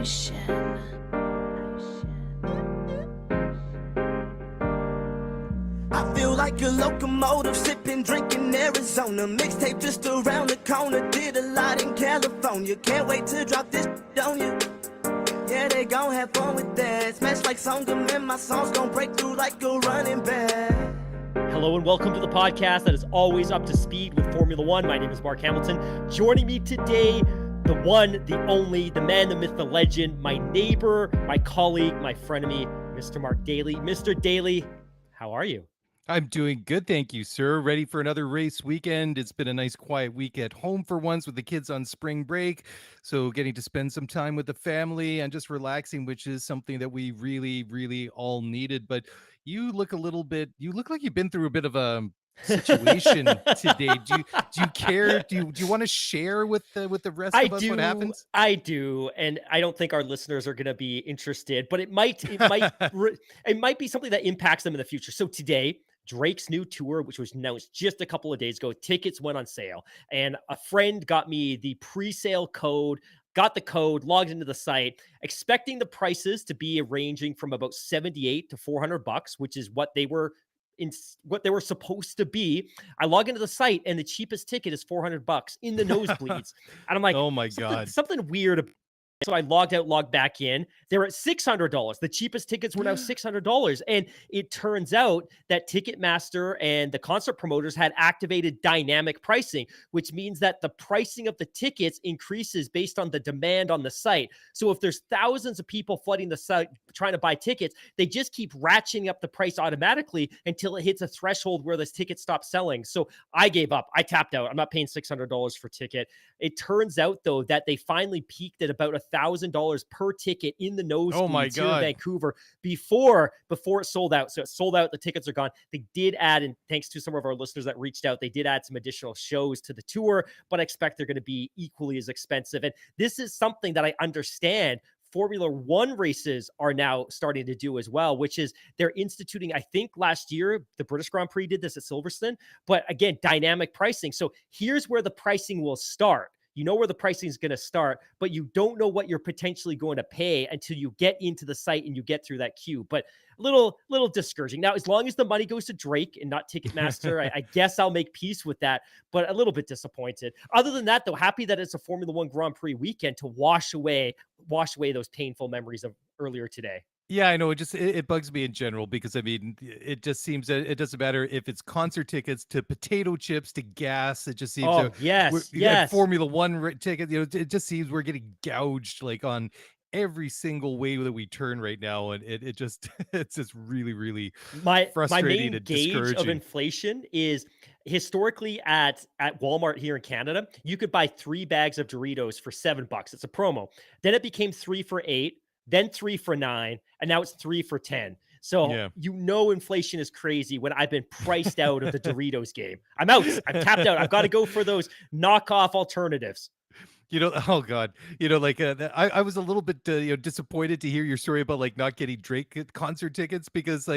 I feel like a locomotive, sipping, drinking Arizona. Mixtape just around the corner, did a lot in California. Can't wait to drop this on you. Yeah, they gon' have fun with that. Smash like Songam, and my songs gon' break through like a running back. Hello and welcome to the podcast that is always up to speed with Formula One. My name is Mark Hamilton. Joining me today, the one, the only, the man, the myth, the legend, my neighbor, my colleague, my frenemy, Mr. Mark Daly. Mr. Daly, how are you? I'm doing good, thank you, sir. Ready for another race weekend. It's been a nice quiet week at home for once with the kids on spring break. So getting to spend some time with the family and just relaxing, which is something that we really all needed. But you look you look like you've been through a bit of a situation today. Do you care? Do you want to share with the rest of us what happens? I do, and I don't think our listeners are going to be interested, but it might it might be something that impacts them in the future. So today, Drake's new tour, which was announced just a couple of days ago, tickets went on sale, and a friend got me the pre-sale code. Got the code, logged into the site, expecting the prices to be ranging from about $78 to $400, which is what they were supposed to be. I log into the site and the cheapest ticket is $400 in the nosebleeds. And I'm like, oh my God, something weird. So I logged out, logged back in. They're at $600. The cheapest tickets were now $600. And it turns out that Ticketmaster and the concert promoters had activated dynamic pricing, which means that the pricing of the tickets increases based on the demand on the site. So if there's thousands of people flooding the site trying to buy tickets, they just keep ratcheting up the price automatically until it hits a threshold where this ticket stops selling. So I gave up. I tapped out. I'm not paying $600 for ticket. It turns out, though, that they finally peaked at about $1,000 per ticket in the nosebleeds here in Vancouver before it sold out. So it sold out. The tickets are gone. They did add, and thanks to some of our listeners that reached out, they did add some additional shows to the tour, but I expect they're going to be equally as expensive. And this is something that I understand Formula One races are now starting to do as well, which is they're instituting, I think last year, the British Grand Prix did this at Silverstone, but again, dynamic pricing. So here's where the pricing will start. You know where the pricing is going to start, but you don't know what you're potentially going to pay until you get into the site and you get through that queue. But a little discouraging. Now, as long as the money goes to Drake and not Ticketmaster, I guess I'll make peace with that, but a little bit disappointed. Other than that, though, happy that it's a Formula One Grand Prix weekend to wash away those painful memories of earlier today. Yeah, I know. It bugs me in general because, I mean, it just seems that it doesn't matter if it's concert tickets to potato chips to gas. It just seems yes. Formula One ticket. It just seems we're getting gouged like on every single way that we turn right now, and it's just really frustrating and discouraging. My main gauge of inflation is historically at Walmart here in Canada, you could buy 3 bags of Doritos for $7. It's a promo. Then it became 3 for $8. Then 3 for $9, and now it's 3 for $10. So inflation is crazy when I've been priced out of the Doritos game. I'm out. I'm tapped out. I've got to go for those knockoff alternatives. Oh God, I was a little bit disappointed to hear your story about like not getting Drake concert tickets because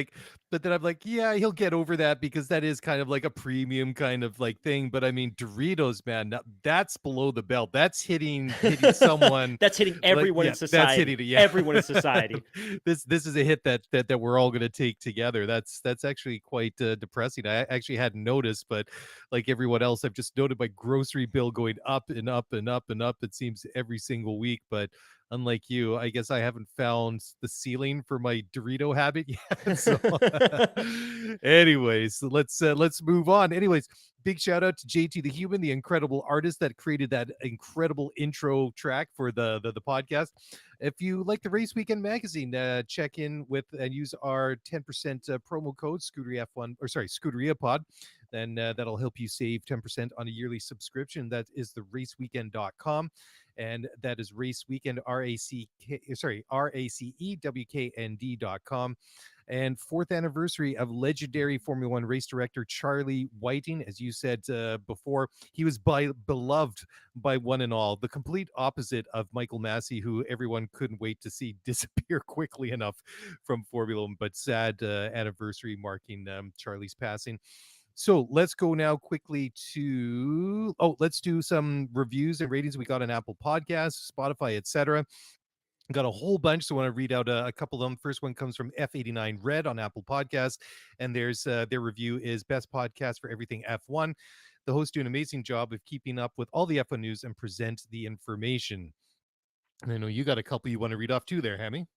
but then I'm like, yeah, he'll get over that because that is kind of like a premium kind of like thing. But I mean, Doritos, man, that's below the belt. That's hitting someone. That's hitting everyone in society. That's hitting everyone in society. This is a hit that we're all going to take together. That's actually quite depressing. I actually hadn't noticed, but like everyone else, I've just noted my grocery bill going up and up and up and up, it seems, every single week. But unlike you, I guess I haven't found the ceiling for my Dorito habit yet. So anyways, let's move on. Anyways, big shout out to JT the Human, the incredible artist that created that incredible intro track for the podcast. If you like the Race Weekend magazine, check in with and use our 10% promo code Scuderia Pod. Then that'll help you save 10% on a yearly subscription. That is the raceweekend.com. And that is Race Weekend, RACEWKND.com. And 4th anniversary of legendary Formula One race director Charlie Whiting. As you said before, he was beloved by one and all, the complete opposite of Michael Massey, who everyone couldn't wait to see disappear quickly enough from Formula One. But sad anniversary marking Charlie's passing. So let's go now quickly let's do some reviews and ratings we got on Apple Podcasts, Spotify, etc. Got a whole bunch, so I want to read out a couple of them. First one comes from F89 Red on Apple Podcasts, and there's their review is best podcast for everything F1. The hosts do an amazing job of keeping up with all the F1 news and present the information. And I know you got a couple you want to read off too there, Hammy.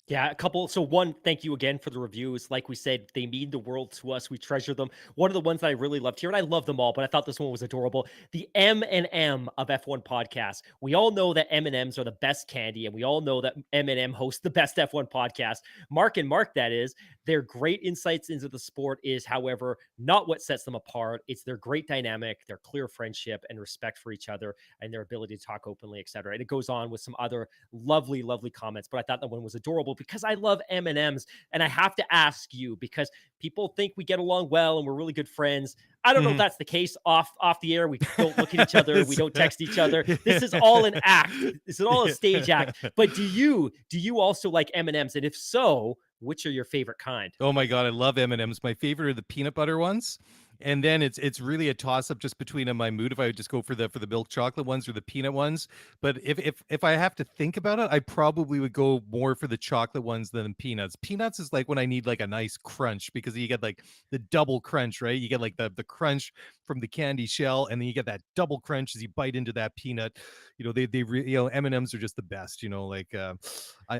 Yeah, a couple. So one, thank you again for the reviews. Like we said, they mean the world to us. We treasure them. One of the ones that I really loved here, and I love them all, but I thought this one was adorable. The M&M of F1 podcast. We all know that M&Ms are the best candy, and we all know that M&M hosts the best F1 podcast. Mark and Mark, that is. Their great insights into the sport is, however, not what sets them apart. It's their great dynamic, their clear friendship and respect for each other, and their ability to talk openly, etc. And it goes on with some other lovely, lovely comments, but I thought that one was adorable because I love M&Ms. And I have to ask you, because people think we get along well and we're really good friends. I don't know if that's the case off the air. We don't look at each other. We don't text each other. This is all an act. This is all a stage act. But do you also like M&Ms? And if so, which are your favorite kind? Oh my god, I love M&Ms. My favorite are the peanut butter ones. And then it's really a toss up just between my mood if I would just go for the milk chocolate ones or the peanut ones. But if I have to think about it, I probably would go more for the chocolate ones than peanuts. Peanuts is like when I need like a nice crunch because you get like the double crunch, right? You get like the crunch from the candy shell, and then you get that double crunch as you bite into that peanut. You know, M&Ms are just the best. You know, like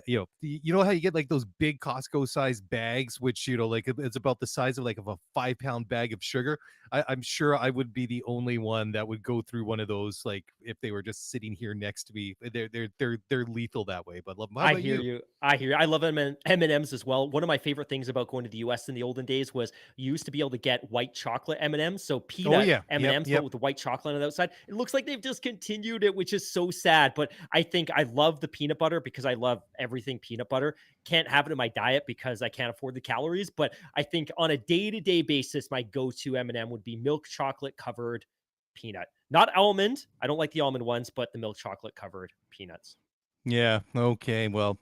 you know how you get like those big Costco sized bags, which like it's about the size of a 5-pound bag of sugar. I'm sure I would be the only one that would go through one of those, like if they were just sitting here next to me. They're lethal that way. But love them. How I about hear you. I hear you. I love M&Ms as well. One of my favorite things about going to the US in the olden days was you used to be able to get white chocolate M&Ms. So Oh peanut yeah, M&Ms, but with the white chocolate on the outside. It looks like they've discontinued it, which is so sad. But I think I love the peanut butter because I love everything peanut butter. Can't have it in my diet because I can't afford the calories. But I think on a day-to-day basis, my go-to M&M would be milk chocolate covered peanut. Not almond. I don't like the almond ones, but the milk chocolate covered peanuts. Yeah. Okay. Well,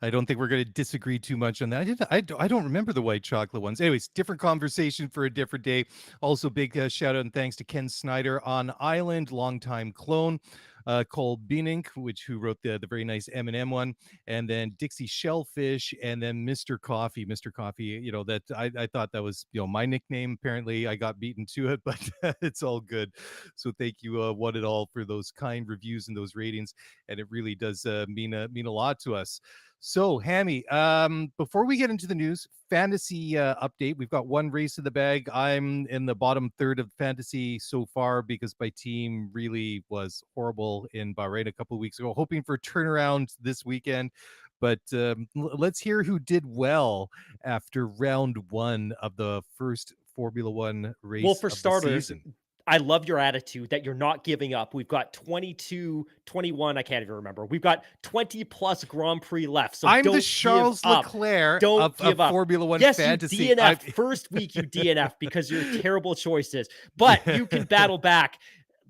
I don't think we're going to disagree too much on that. I don't remember the white chocolate ones. Anyways, different conversation for a different day. Also, big shout out and thanks to Ken Snyder on Island, longtime clone, Cole Bienink, who wrote the very nice M&M one, and then Dixie Shellfish, and then Mr. Coffee. Mr. Coffee, that I thought that was my nickname. Apparently, I got beaten to it, but it's all good. So thank you, one and all, for those kind reviews and those ratings, and it really does mean a lot to us. So, Hammy, before we get into the news, fantasy update. We've got one race in the bag. I'm in the bottom third of fantasy so far because my team really was horrible in Bahrain a couple of weeks ago. Hoping for a turnaround this weekend. But let's hear who did well after round one of the first Formula One race Well, for of the starters, season. I love your attitude that you're not giving up. We've got 22, 21, I can't even remember. We've got 20 plus Grand Prix left. So I'm don't the Charles give up. Leclerc Don't of give up. Formula One Yes, fantasy. you DNF'd. First week you DNF'd because you're terrible choices. But you can battle back.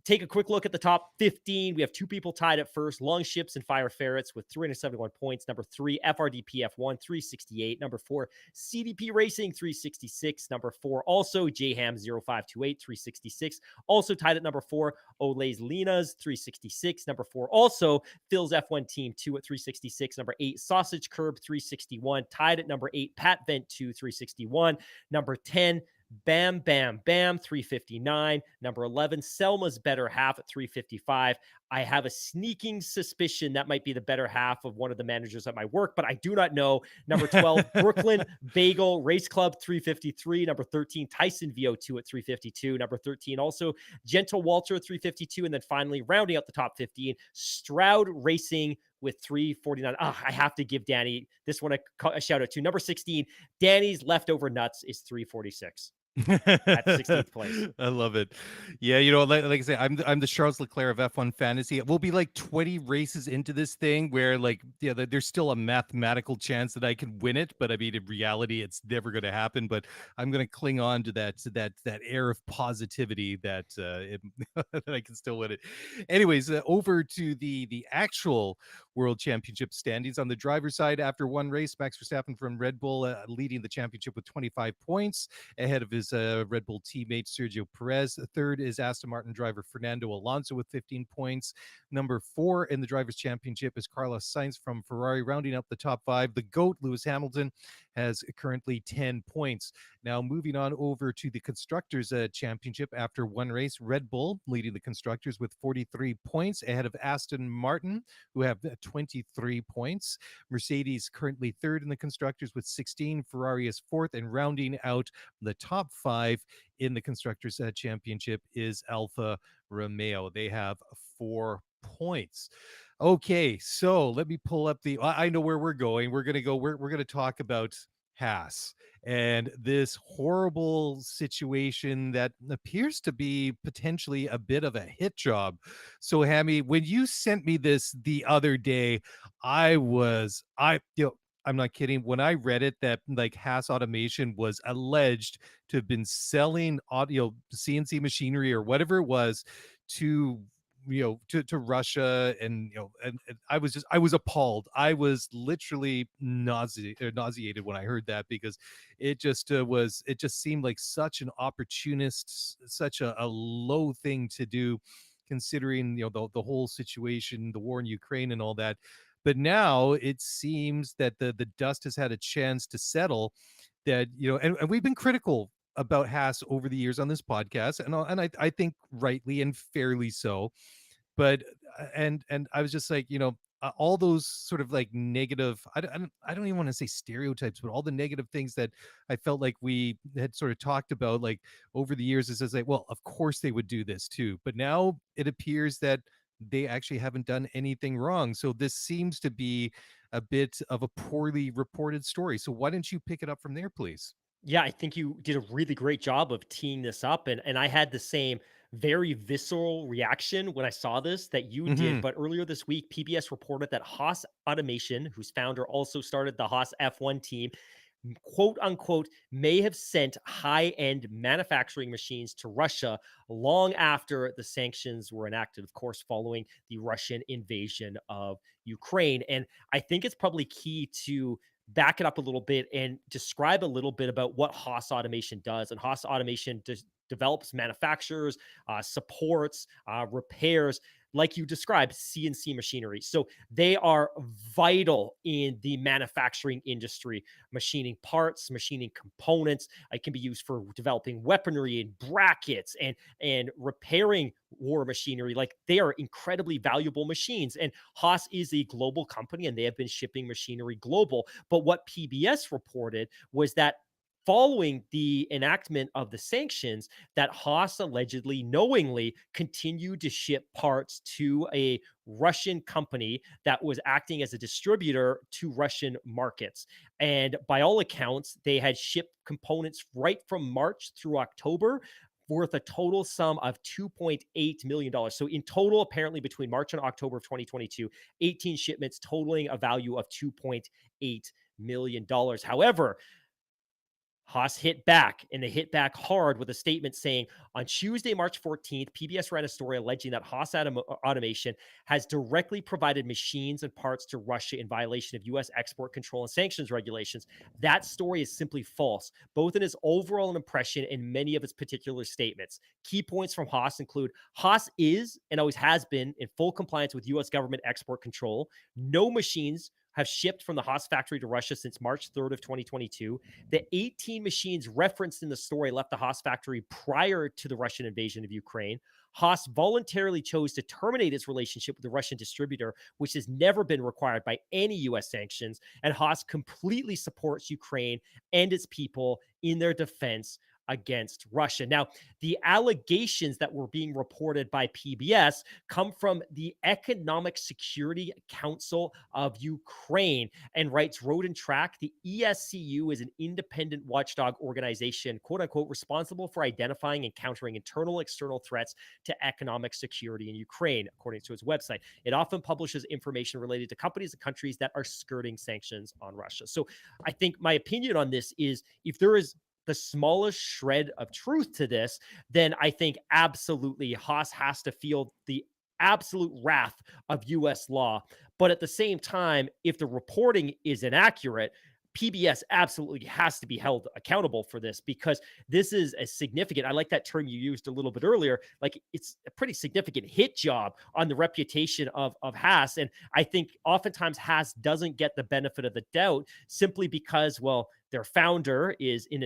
Take a quick look at the top 15. We have two people tied at first. Long Ships and Fire Ferrets with 371 points. Number 3, FRDP F1, 368. Number 4, CDP Racing, 366. Number 4, also JHAM 0528, 366. Also tied at number 4, Olays Linas, 366. Number 4, also Phil's F1 Team 2 at 366. Number 8, Sausage Curb, 361. Tied at number 8, Pat Vent 2, 361. Number 10, Bam, Bam, Bam, 359. Number 11, Selma's Better Half at 355. I have a sneaking suspicion that might be the better half of one of the managers at my work, but I do not know. Number 12, Brooklyn Bagel Race Club, 353. Number 13, Tyson VO2 at 352. Number 13, also Gentle Walter, 352. And then finally, rounding out the top 15, Stroud Racing with 349. I have to give Danny this one a shout out to. Number 16, Danny's Leftover Nuts is 346. At 16th place. I love it. Yeah, like I say, I'm the Charles Leclerc of F1 fantasy. We'll be like 20 races into this thing where there's still a mathematical chance that I can win it, but I mean in reality it's never going to happen. But I'm going to cling on to that air of positivity that that I can still win it. Anyways, over to the actual World Championship standings on the driver's side. After one race, Max Verstappen from Red Bull leading the championship with 25 points ahead of his is Red Bull teammate Sergio Perez. Third is Aston Martin driver Fernando Alonso with 15 points. Number 4 in the Drivers' Championship is Carlos Sainz from Ferrari. Rounding out the top 5, the GOAT, Lewis Hamilton, has currently 10 points. Now, moving on over to the Constructors' Championship after one race, Red Bull leading the Constructors with 43 points ahead of Aston Martin, who have 23 points. Mercedes currently third in the Constructors with 16. Ferrari is fourth, and rounding out the top 5 in the Constructors' Championship is Alfa Romeo. They have 4 points. Okay, so let me pull up the. I know where we're going. We're gonna talk about Haas and this horrible situation that appears to be potentially a bit of a hit job. So, Hammy, when you sent me this the other day, I'm not kidding. When I read it, that like Haas Automation was alleged to have been selling audio CNC machinery or whatever it was to to Russia, and and I was appalled. I was literally nauseated when I heard that, because it just it just seemed like such an opportunist, such a low thing to do, considering the whole situation, the war in Ukraine and all that. But now it seems that the dust has had a chance to settle, that and we've been critical about Haas over the years on this podcast, and I think rightly and fairly so. But and I was just like, all those sort of like negative, I don't even want to say stereotypes, but all the negative things that I felt like we had sort of talked about like over the years, is like, well, of course they would do this too. But now it appears that they actually haven't done anything wrong. So this seems to be a bit of a poorly reported story. So why don't you pick it up from there, please? Yeah, I think you did a really great job of teeing this up. And I had the same very visceral reaction when I saw this that you did. Hmm. But earlier this week, PBS reported that Haas Automation, whose founder also started the Haas F1 team, quote unquote, may have sent high end manufacturing machines to Russia long after the sanctions were enacted, of course, following the Russian invasion of Ukraine. And I think it's probably key to back it up a little bit and describe a little bit about what Haas Automation does. And Haas Automation develops, manufactures, supports, repairs, like you described, CNC machinery. So they are vital in the manufacturing industry, machining parts, machining components. It can be used for developing weaponry and brackets and repairing war machinery. Like, they are incredibly valuable machines. And Haas is a global company, and they have been shipping machinery global. But what PBS reported was that following the enactment of the sanctions, that Haas allegedly knowingly continued to ship parts to a Russian company that was acting as a distributor to Russian markets. And by all accounts, they had shipped components right from March through October worth a total sum of $2.8 million. So in total, apparently between March and October of 2022, 18 shipments totaling a value of $2.8 million. However, Haas hit back, and they hit back hard with a statement saying, on Tuesday, March 14th, PBS ran a story alleging that Haas Automation has directly provided machines and parts to Russia in violation of U.S. export control and sanctions regulations. That story is simply false, both in its overall impression and many of its particular statements. Key points from Haas include: Haas is and always has been in full compliance with U.S. government export control. No machines have shipped from the Haas factory to Russia since March 3rd of 2022. The 18 machines referenced in the story left the Haas factory prior to the Russian invasion of Ukraine. Haas voluntarily chose to terminate its relationship with the Russian distributor, which has never been required by any U.S. sanctions. And Haas completely supports Ukraine and its people in their defense against Russia. Now, the allegations that were being reported by PBS come from the Economic Security Council of Ukraine, and writes Road and Track, the ESCU is an independent watchdog organization, quote unquote, responsible for identifying and countering internal external threats to economic security in Ukraine, according to its website. It often publishes information related to companies and countries that are skirting sanctions on Russia. So I think my opinion on this is, if there is the smallest shred of truth to this, then I think absolutely Haas has to feel the absolute wrath of US law. But at the same time, if the reporting is inaccurate, PBS absolutely has to be held accountable for this, because this is a significant, I like that term you used a little bit earlier, like it's a pretty significant hit job on the reputation of Haas. And I think oftentimes Haas doesn't get the benefit of the doubt simply because, well, their founder is in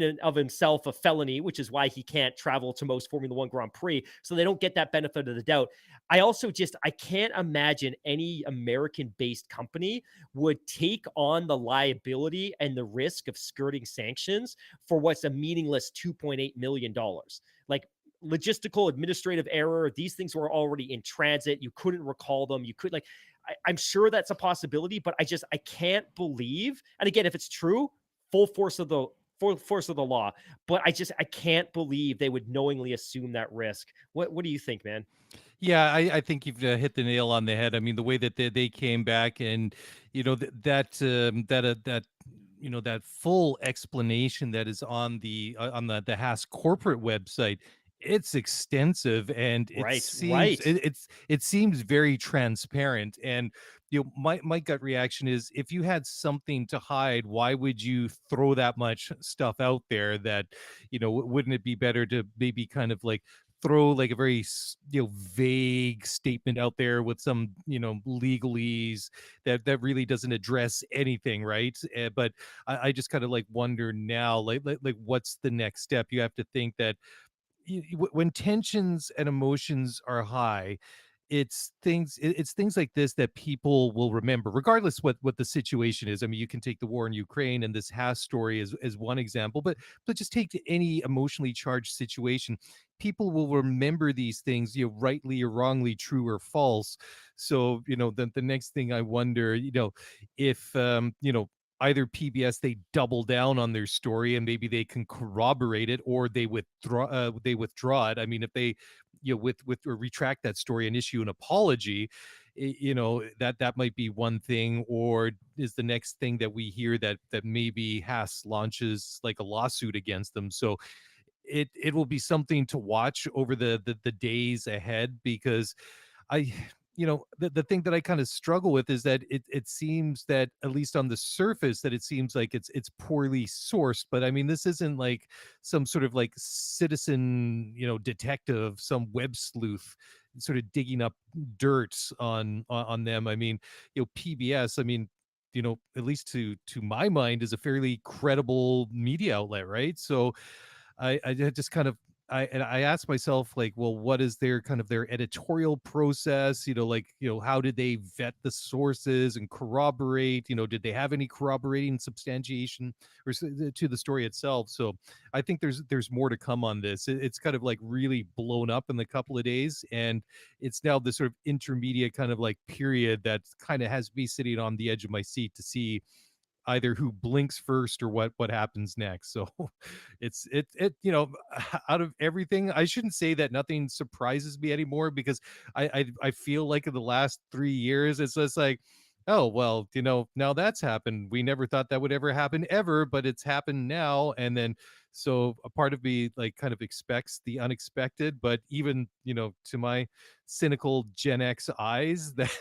and of himself a felony, which is why he can't travel to most Formula One Grand Prix. So they don't get that benefit of the doubt. I also just, I can't imagine any American-based company would take on the liability and the risk of skirting sanctions for what's a meaningless $2.8 million. Like, logistical administrative error, these things were already in transit. You couldn't recall them. You could, like, I'm sure that's a possibility, but I can't believe, and again, if it's true, full force of the law, but I can't believe they would knowingly assume that risk. What do you think, man? Yeah, I think you've hit the nail on the head. I mean, the way that they came back, and that that full explanation that is on the Haas corporate website, it's extensive, and it Right, seems right. it seems very transparent. And my gut reaction is, if you had something to hide, why would you throw that much stuff out there? That wouldn't it be better to maybe kind of like throw like a very vague statement out there with some legalese that really doesn't address anything, right? But I just kind of like wonder now, like what's the next step? You have to think that when tensions and emotions are high, it's things like this that people will remember, regardless what the situation is. I mean, you can take the war in Ukraine, and this Haas story is one example, but just take any emotionally charged situation. People will remember these things, rightly or wrongly, true or false. So the next thing I wonder, if either PBS, they double down on their story and maybe they can corroborate it, or they withdraw it. I mean, if they with or retract that story and issue an apology, that might be one thing. Or is the next thing that we hear that maybe Haas launches like a lawsuit against them? So it will be something to watch over the days ahead, because I the thing that I kind of struggle with is that it seems that, at least on the surface, that it seems like it's poorly sourced. But I mean, this isn't like some sort of like citizen detective, some web sleuth sort of digging up dirt on them. I mean, PBS, I mean, at least to my mind, is a fairly credible media outlet, right? So I just kind of I asked myself, like, well, what is their kind of their editorial process? Like, how did they vet the sources and corroborate? Did they have any corroborating substantiation to the story itself? So I think there's more to come on this. It's kind of like really blown up in the couple of days, and it's now this sort of intermediate kind of like period that kind of has me sitting on the edge of my seat to see either who blinks first or what happens next. So out of everything, I shouldn't say that nothing surprises me anymore, because I feel like in the last 3 years, it's just like, oh well, now that's happened. We never thought that would ever happen ever, but it's happened now. And then, so a part of me like kind of expects the unexpected, but even to my cynical Gen X eyes, that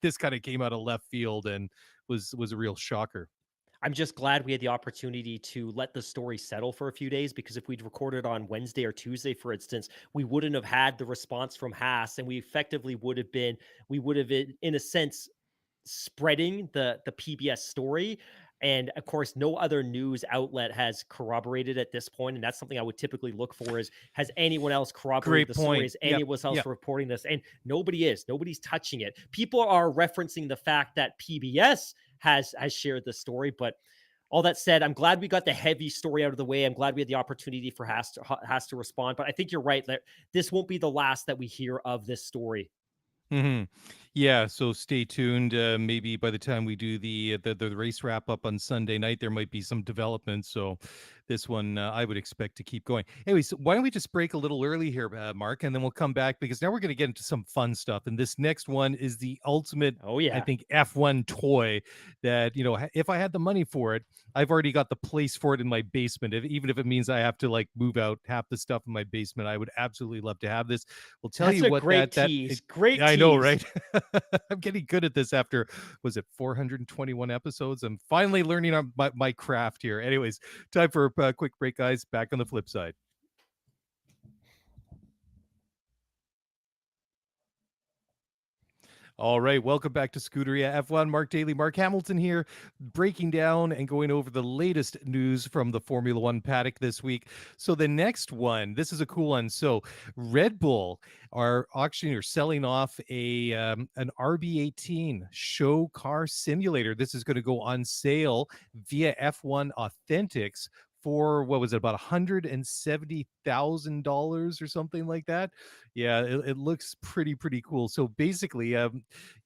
this kind of came out of left field and was a real shocker. I'm just glad we had the opportunity to let the story settle for a few days, because if we'd recorded on Wednesday or Tuesday, for instance, we wouldn't have had the response from Haas, and we would have in a sense spreading the PBS story. And of course, no other news outlet has corroborated at this point. And that's something I would typically look for: is, has anyone else corroborated Great the story? point. Is Yep. anyone else Yep. reporting this? And nobody's touching it. People are referencing the fact that PBS has shared the story, but all that said, I'm glad we got the heavy story out of the way. I'm glad we had the opportunity for Haas to respond. But I think you're right that this won't be the last that we hear of this story. hmm Yeah, so stay tuned. Maybe by the time we do the race wrap up on Sunday night, there might be some developments. So this one, I would expect to keep going. Anyway, so why don't we just break a little early here, Mark, and then we'll come back, because now we're going to get into some fun stuff. And this next one is the ultimate, Oh I yeah. think, F1 toy that, if I had the money for it, I've already got the place for it in my basement. Even if it means I have to like move out half the stuff in my basement, I would absolutely love to have this. We'll tell That's you a what great tease. Great I know, tease. right? I'm getting good at this after, was it 421 episodes? I'm finally learning on my craft here. Anyways, time for a quick break, guys. Back on the flip side. All right, welcome back to Scuderia F1. Mark Daly, Mark Hamilton here, breaking down and going over the latest news from the Formula One paddock this week. So the next one, this is a cool one. So Red Bull are auctioning or selling off an RB18 show car simulator. This is going to go on sale via F1 Authentics for, what was it, about $170,000 or something like that. Yeah, it looks pretty cool. So basically,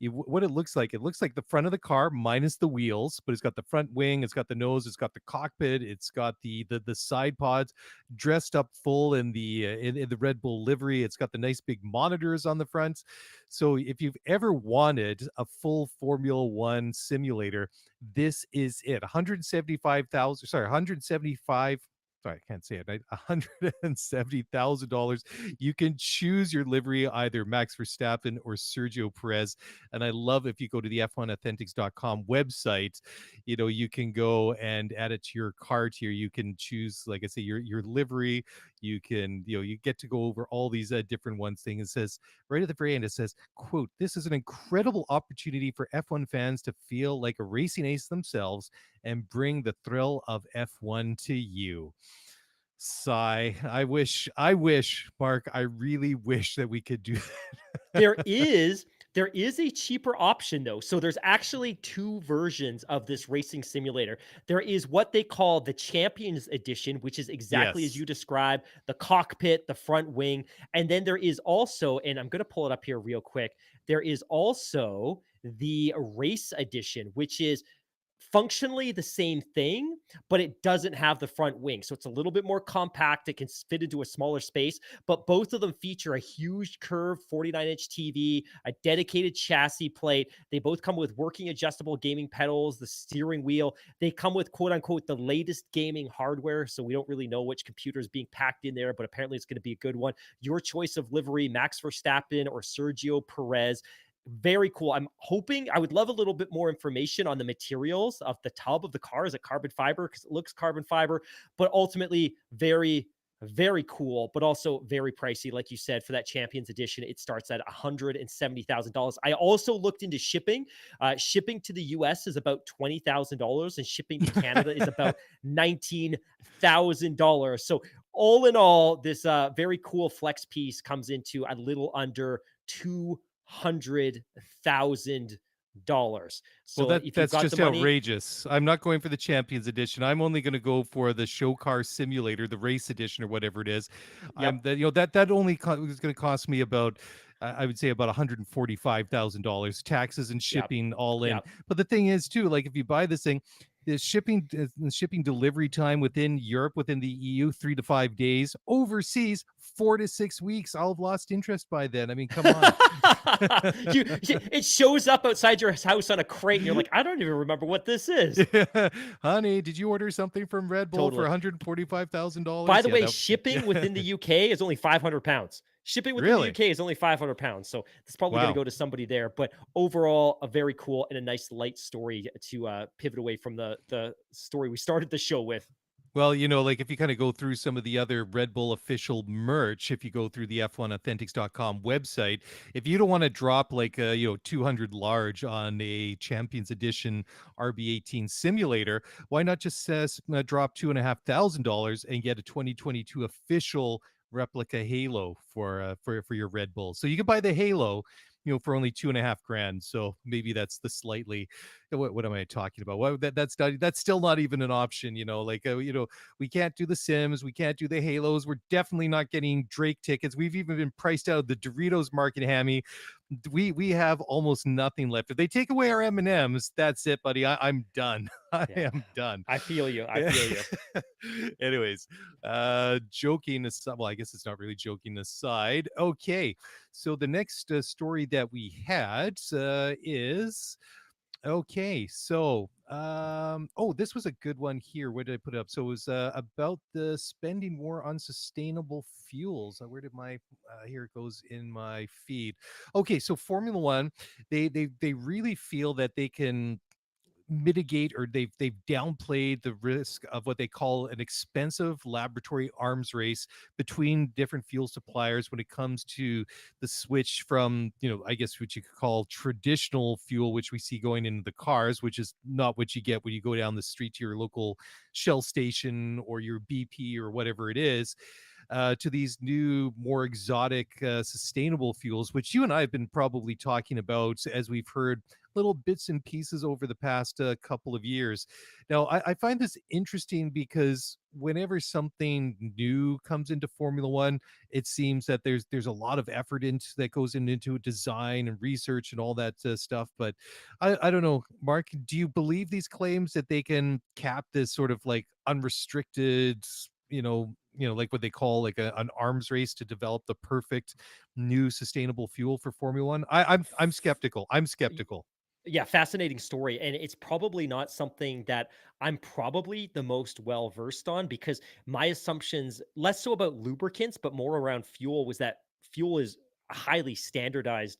what it looks like the front of the car minus the wheels, but it's got the front wing, it's got the nose, it's got the cockpit, it's got the side pods dressed up full in in the Red Bull livery. It's got the nice big monitors on the front. So if you've ever wanted a full Formula One simulator, this is it. 175,000, sorry, 175. Sorry, I can't say it. $170,000. You can choose your livery, either Max Verstappen or Sergio Perez. And I love, if you go to the F1Authentics.com website, you can go and add it to your cart here. You can choose, like I say, your livery. You can, you get to go over all these different ones thing. It says right at the very end, it says, quote, "This is an incredible opportunity for F1 fans to feel like a racing ace themselves and bring the thrill of F1 to you." Sigh. I wish, Mark, I really wish that we could do that. There is a cheaper option though. So there's actually two versions of this racing simulator. There is what they call the Champions Edition, which is exactly as Yes. you described, the cockpit, the front wing. And then there is also, and I'm going to pull it up here real quick, there is also the Race Edition, which is functionally the same thing, but it doesn't have the front wing. So it's a little bit more compact. It can fit into a smaller space, but both of them feature a huge curved 49-inch TV, a dedicated chassis plate. They both come with working adjustable gaming pedals, the steering wheel. They come with, quote unquote, the latest gaming hardware. So we don't really know which computer is being packed in there, but apparently it's going to be a good one. Your choice of livery, Max Verstappen or Sergio Perez. Very cool. I'm hoping, I would love a little bit more information on the materials of the tub of the car. Is it carbon fiber? Because it looks carbon fiber, but ultimately very cool, but also very pricey. Like you said, for that Champions Edition, it starts at $170,000. I also looked into shipping. Shipping to the US is about $20,000, and shipping to Canada is about $19,000. So all in all, this very cool flex piece comes into a little under $200,000. Well, So if you've that's got the just money, outrageous. I'm not going for the Champions Edition. I'm only going to go for the show car simulator, the race edition, or whatever it is. yep, That only was going to cost me about, I would say, about $145,000, taxes and yep, shipping all in. yep. But the thing is, too, like if you buy this thing, the shipping delivery time within Europe, within the EU, 3 to 5 days. Overseas, 4 to 6 weeks. I'll have lost interest by then. I mean, come on. It shows up outside your house on a crate, and you're like, I don't even remember what this is. Honey, did you order something from Red Bull for Totally. $145,000? By the Yeah, way, shipping within the UK is only 500 pounds. Shipping within the really? UK is only 500 pounds. So it's probably going to Wow. go to somebody there. But overall, a very cool and a nice light story to pivot away from the story we started the show with. Well, like if you kind of go through some of the other Red Bull official merch, if you go through the F1Authentics.com website, if you don't want to drop like 200 large on a Champions Edition RB18 simulator, why not just drop $2,500 and get a 2022 official replica Halo for your Red Bull? So you can buy the Halo, for only $2,500. So maybe that's the slightly, what am I talking about? Well, that's still not even an option. We can't do the Sims, we can't do the Halos. We're definitely not getting Drake tickets. We've even been priced out of the Doritos market, Hammy. We have almost nothing left. If they take away our M&Ms, that's it, buddy. I'm done. I Yeah. am done. I feel you. I feel you. Anyways, joking aside, well, I guess it's not really joking aside. Okay, so the next story that we had is Okay, so oh, this was a good one here. Where did I put it up? So it was about the spending war on sustainable fuels. Where did my here it goes in my feed. Okay, so Formula One, they really feel that they can mitigate, or they've downplayed the risk of what they call an expensive laboratory arms race between different fuel suppliers when it comes to the switch from, I guess what you could call traditional fuel, which we see going into the cars, which is not what you get when you go down the street to your local Shell station or your BP or whatever it is, to these new, more exotic, sustainable fuels, which you and I have been probably talking about as we've heard little bits and pieces over the past couple of years. Now, I find this interesting because whenever something new comes into Formula One, it seems that there's a lot of effort that goes into design and research and all that stuff. But I don't know, Mark, do you believe these claims that they can cap this sort of like unrestricted, like what they call like an arms race to develop the perfect new sustainable fuel for Formula One? I'm skeptical. I'm skeptical. Yeah, fascinating story. And it's probably not something that I'm probably the most well versed on, because my assumptions, less so about lubricants, but more around fuel, was that fuel is a highly standardized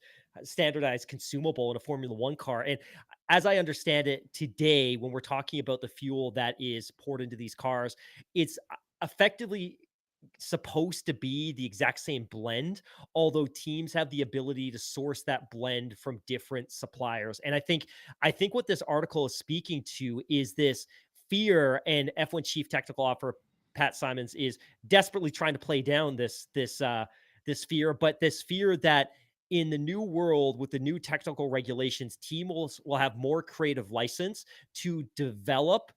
consumable in a Formula One car. And as I understand it today, when we're talking about the fuel that is poured into these cars, it's effectively supposed to be the exact same blend, although teams have the ability to source that blend from different suppliers. And I think what this article is speaking to is this fear, and F1 chief technical officer Pat Simons is desperately trying to play down this fear, but this fear that in the new world with the new technical regulations, teams will have more creative license to develop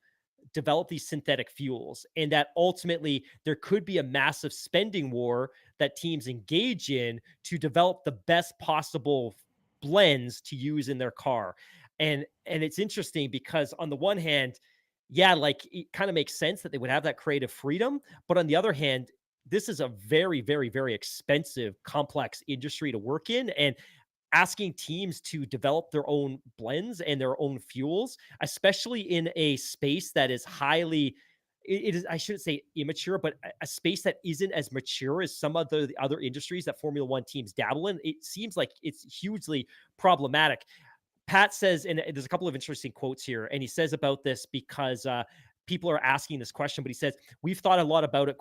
these synthetic fuels, and that ultimately there could be a massive spending war that teams engage in to develop the best possible blends to use in their car. And it's interesting because on the one hand, yeah, like it kind of makes sense that they would have that creative freedom, but on the other hand, this is a very, very, very expensive, complex industry to work in, and asking teams to develop their own blends and their own fuels, especially in a space that is highly, it is, I shouldn't say immature, but a space that isn't as mature as some of the other industries that Formula One teams dabble in. It seems like it's hugely problematic. Pat says, and there's a couple of interesting quotes here, and he says about this because people are asking this question, but he says, we've thought a lot about it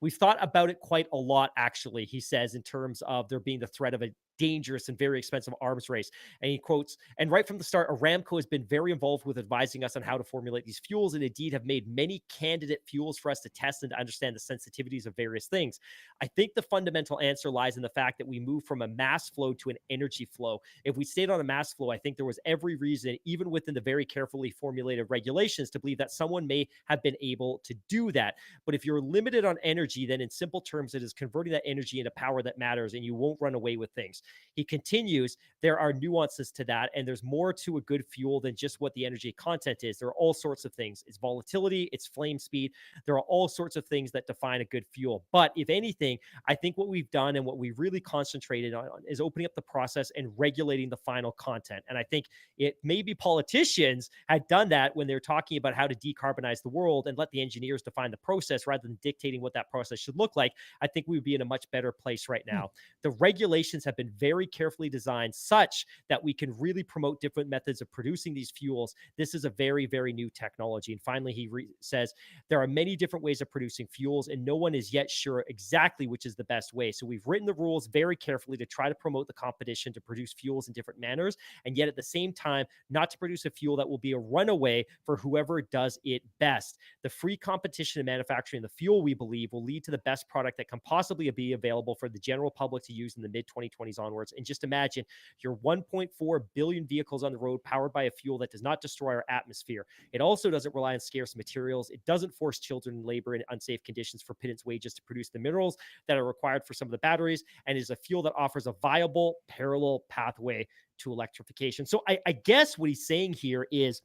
we've thought about it quite a lot, actually, he says, in terms of there being the threat of a dangerous and very expensive arms race. And he quotes, and right from the start, Aramco has been very involved with advising us on how to formulate these fuels, and indeed have made many candidate fuels for us to test and to understand the sensitivities of various things. I think the fundamental answer lies in the fact that we move from a mass flow to an energy flow. If we stayed on a mass flow, I think there was every reason, even within the very carefully formulated regulations, to believe that someone may have been able to do that. But if you're limited on energy, then in simple terms, it is converting that energy into power that matters, and you won't run away with things. He continues, there are nuances to that, and there's more to a good fuel than just what the energy content is. There are all sorts of things. It's volatility, it's flame speed. There are all sorts of things that define a good fuel. But if anything, I think what we've done and what we really concentrated on is opening up the process and regulating the final content. And I think it maybe politicians had done that when they're talking about how to decarbonize the world and let the engineers define the process rather than dictating what that process should look like. I think we would be in a much better place right now. The regulations have been very carefully designed such that we can really promote different methods of producing these fuels. This is a very, very new technology. And finally, he says there are many different ways of producing fuels, and no one is yet sure exactly which is the best way. So we've written the rules very carefully to try to promote the competition to produce fuels in different manners, and yet at the same time, not to produce a fuel that will be a runaway for whoever does it best. The free competition in manufacturing the fuel, we believe, will lead to the best product that can possibly be available for the general public to use in the mid-2020s onwards. And just imagine your 1.4 billion vehicles on the road powered by a fuel that does not destroy our atmosphere. It also doesn't rely on scarce materials. It doesn't force children in labor in unsafe conditions for pittance wages to produce the minerals that are required for some of the batteries, and is a fuel that offers a viable parallel pathway to electrification. So I guess what he's saying here is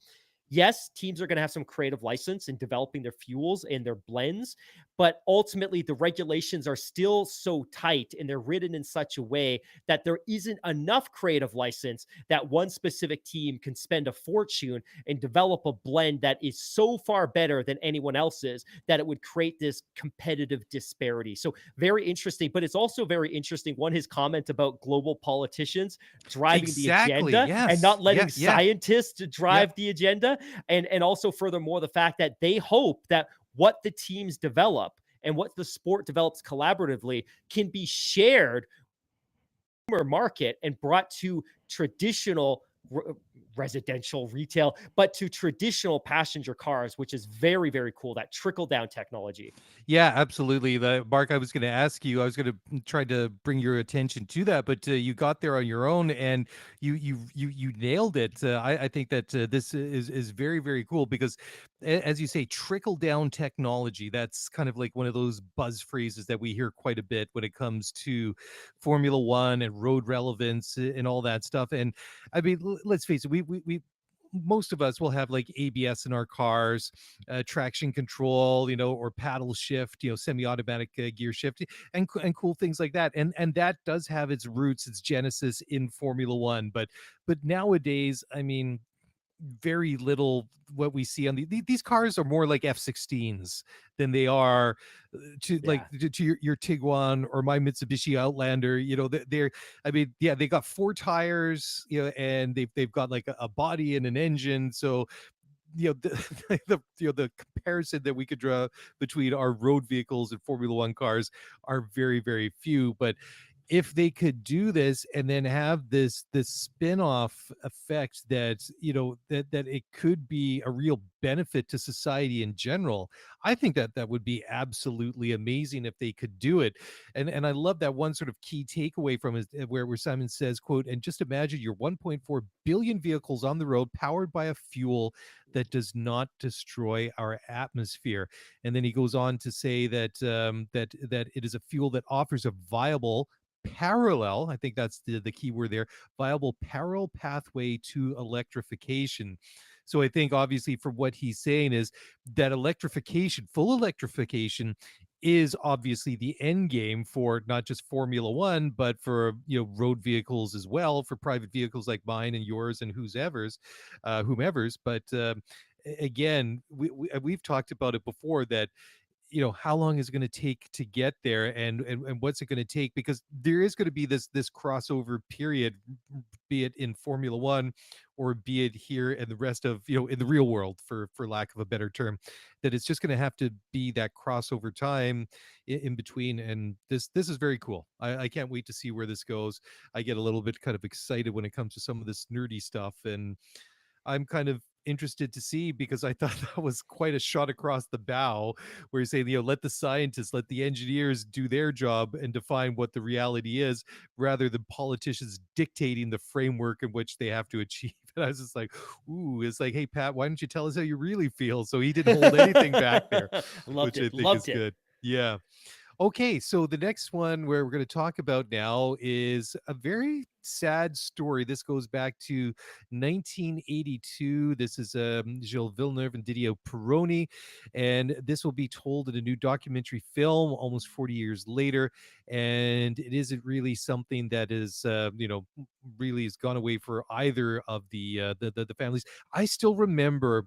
yes, teams are going to have some creative license in developing their fuels and their blends, but ultimately the regulations are still so tight and they're written in such a way that there isn't enough creative license that one specific team can spend a fortune and develop a blend that is so far better than anyone else's that it would create this competitive disparity. So very interesting, but it's also very interesting. One, his comment about global politicians driving the Exactly. agenda and Yes. not Yeah. letting Yeah. scientists to Yeah. drive the agenda. And also furthermore, the fact that they hope that what the teams develop and what the sport develops collaboratively can be shared market and brought to traditional residential retail, but to traditional passenger cars, which is very, very cool. That trickle down technology. Yeah, absolutely. Mark, I was going to ask you. I was going to try to bring your attention to that, but you got there on your own, and you nailed it. I think that this is very, very cool because, as you say, trickle down technology. That's kind of like one of those buzz phrases that we hear quite a bit when it comes to Formula One and road relevance and all that stuff. And I mean, let's face it, we most of us will have like ABS in our cars, traction control, or paddle shift, semi-automatic gear shift, and cool things like that. And that does have its roots, its genesis in Formula One. But nowadays, I mean, very little what we see on these cars are more like F-16s than they are to like Yeah. to your Tiguan or my Mitsubishi Outlander. They're, I mean, yeah, they got four tires, and they've got like a body and an engine. So the comparison that we could draw between our road vehicles and Formula One cars are very, very few. But if they could do this and then have this spin-off effect that that it could be a real benefit to society in general, I think that that would be absolutely amazing if they could do it. And I love that one sort of key takeaway from is where Simon says, quote, and just imagine your 1.4 billion vehicles on the road powered by a fuel that does not destroy our atmosphere. And then he goes on to say that that it is a fuel that offers a viable parallel, I think that's the key word there, viable parallel pathway to electrification. So I think obviously from what he's saying is that electrification, full electrification, is obviously the end game for not just Formula One, but for road vehicles as well, for private vehicles like mine and yours and whomever's. But again, we've talked about it before that how long is it going to take to get there, and what's it going to take, because there is going to be this crossover period, be it in Formula One or be it here and the rest of in the real world, for lack of a better term, that it's just going to have to be that crossover time in between. And this is very cool. I can't wait to see where this goes. I get a little bit kind of excited when it comes to some of this nerdy stuff, and I'm kind of interested to see, because I thought that was quite a shot across the bow where you say, let the scientists, let the engineers do their job and define what the reality is, rather than politicians dictating the framework in which they have to achieve. And I was just like, ooh, it's like, hey, Pat, why don't you tell us how you really feel? So he didn't hold anything back there, Loved which I it. think is Loved it. good. Yeah. Okay, so the next one where we're going to talk about now is a very sad story. This goes back to 1982. This is Gilles Villeneuve and Didier Pironi, and this will be told in a new documentary film almost 40 years later. And it isn't really something that is, really has gone away for either of the families. I still remember